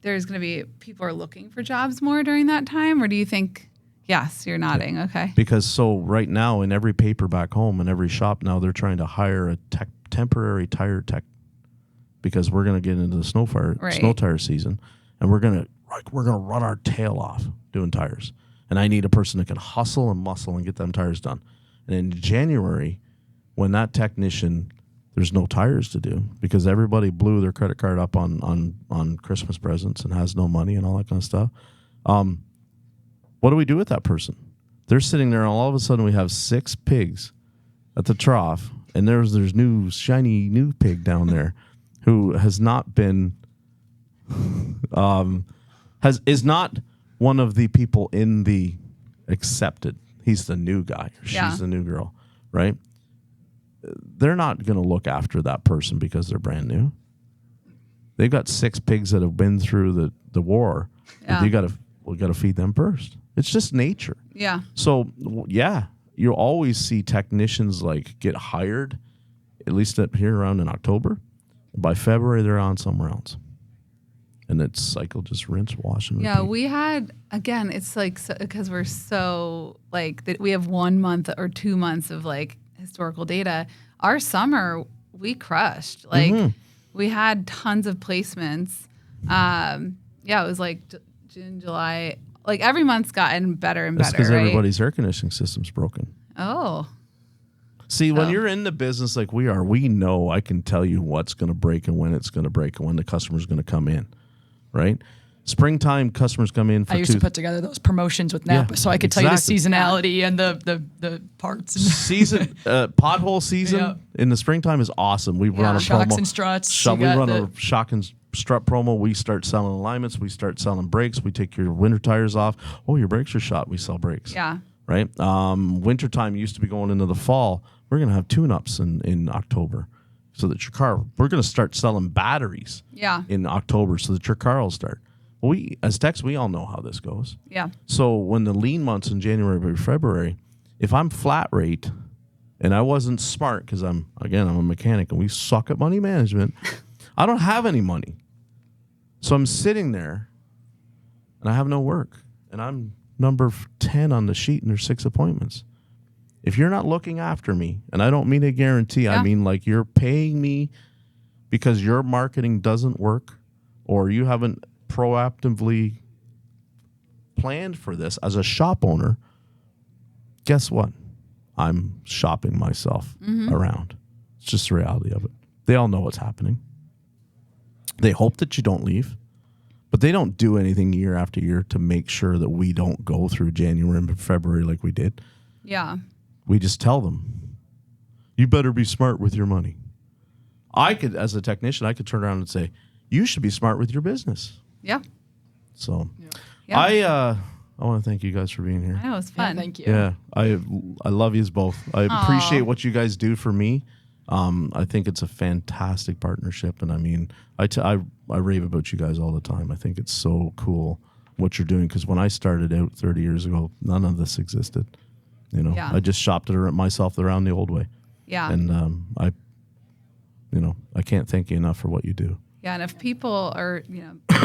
there's going to be people are looking for jobs more during that time, or do you think? Yes, you're nodding. Okay. Because so right now in every paper back home in every shop now they're trying to hire a temporary tire tech because we're going to get into the snow tire season and we're going to run our tail off doing tires. And I need a person that can hustle and muscle and get them tires done. And in January, when that technician, there's no tires to do because everybody blew their credit card up on Christmas presents and has no money and all that kind of stuff. What do we do with that person? They're sitting there and all of a sudden we have 6 pigs at the trough and there's shiny new pig down there who has not been is not one of the people in the accepted. He's the new guy. Or she's the new girl, right? They're not going to look after that person because they're brand new. They've got 6 pigs that have been through the war. Yeah. We got to feed them first. It's just nature. Yeah. So you'll always see technicians like get hired, at least up here around in October. By February, they're on somewhere else. And it's cycle, just rinse, wash, and repeat. Yeah, we had, again, it's like, because we're so, like, that we have 1 month or 2 months of, like, historical data. Our summer, we crushed. Like, we had tons of placements. It was, like, June, July. Like, every month's gotten better and That's better, because right? everybody's air conditioning system's broken. Oh. See, when you're in the business like we are, we know I can tell you what's going to break and when it's going to break and when the customer's going to come in, right? Springtime, customers come in for I used to put together those promotions with Napa, so I could tell you the seasonality and the parts. Season pothole season in the springtime is awesome. We run a shocks promo. and struts. We run a shock and strut promo. We start selling alignments. We start selling brakes. We take your winter tires off. Oh, your brakes are shot. We sell brakes. Yeah. Right. Wintertime used to be going into the fall. We're going to have tune-ups in October, so that your car. We're going to start selling batteries. Yeah. In October, so that your car will start. Well, we as techs, we all know how this goes. Yeah. So when the lean months in January or February, if I'm flat rate, and I wasn't smart because I'm a mechanic and we suck at money management. I don't have any money. So I'm sitting there and I have no work. And I'm number 10 on the sheet and there's 6 appointments. If you're not looking after me, and I don't mean a guarantee, I mean like you're paying me because your marketing doesn't work or you haven't proactively planned for this as a shop owner, guess what? I'm shopping myself around. It's just the reality of it. They all know what's happening. They hope that you don't leave, but they don't do anything year after year to make sure that we don't go through January and February like we did. Yeah. We just tell them, you better be smart with your money. I could, as a technician, I could turn around and say, you should be smart with your business. Yeah. So Yeah. I want to thank you guys for being here. I know, it was fun. Yeah, thank you. Yeah, I love yous both. I appreciate what you guys do for me. I think it's a fantastic partnership, and I mean, I rave about you guys all the time. I think it's so cool what you're doing because when I started out 30 years ago, none of this existed. You know, I just shopped it myself around the old way. Yeah. And I can't thank you enough for what you do. Yeah, and if people are,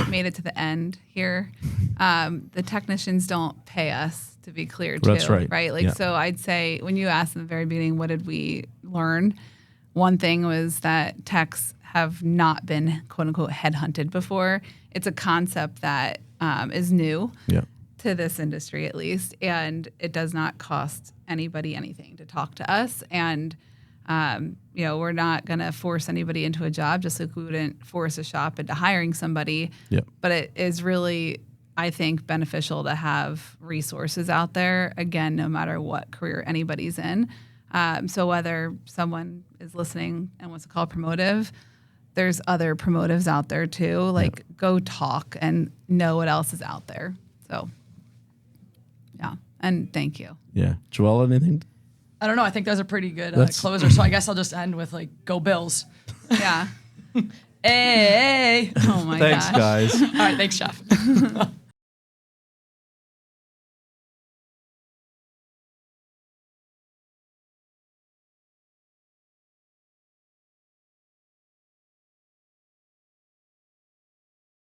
made it to the end here, the technicians don't pay us, to be clear, too. That's right. Right? Like, so I'd say when you asked in the very beginning, what did we learn? One thing was that techs have not been, quote unquote, headhunted before. It's a concept that is new to this industry, at least, and it does not cost anybody anything to talk to us. And we're not going to force anybody into a job, just like we wouldn't force a shop into hiring somebody. Yep. But it is really, I think, beneficial to have resources out there, again, no matter what career anybody's in. So whether someone is listening and wants to call Promotive, there's other Promotives out there too. Like, go talk and know what else is out there. So, yeah. And thank you. Yeah. Joelle, anything? I don't know. I think those are pretty good closer. So I guess I'll just end with go Bills. Yeah. Hey. Oh my Thanks, gosh. guys. All right. Thanks, Chef.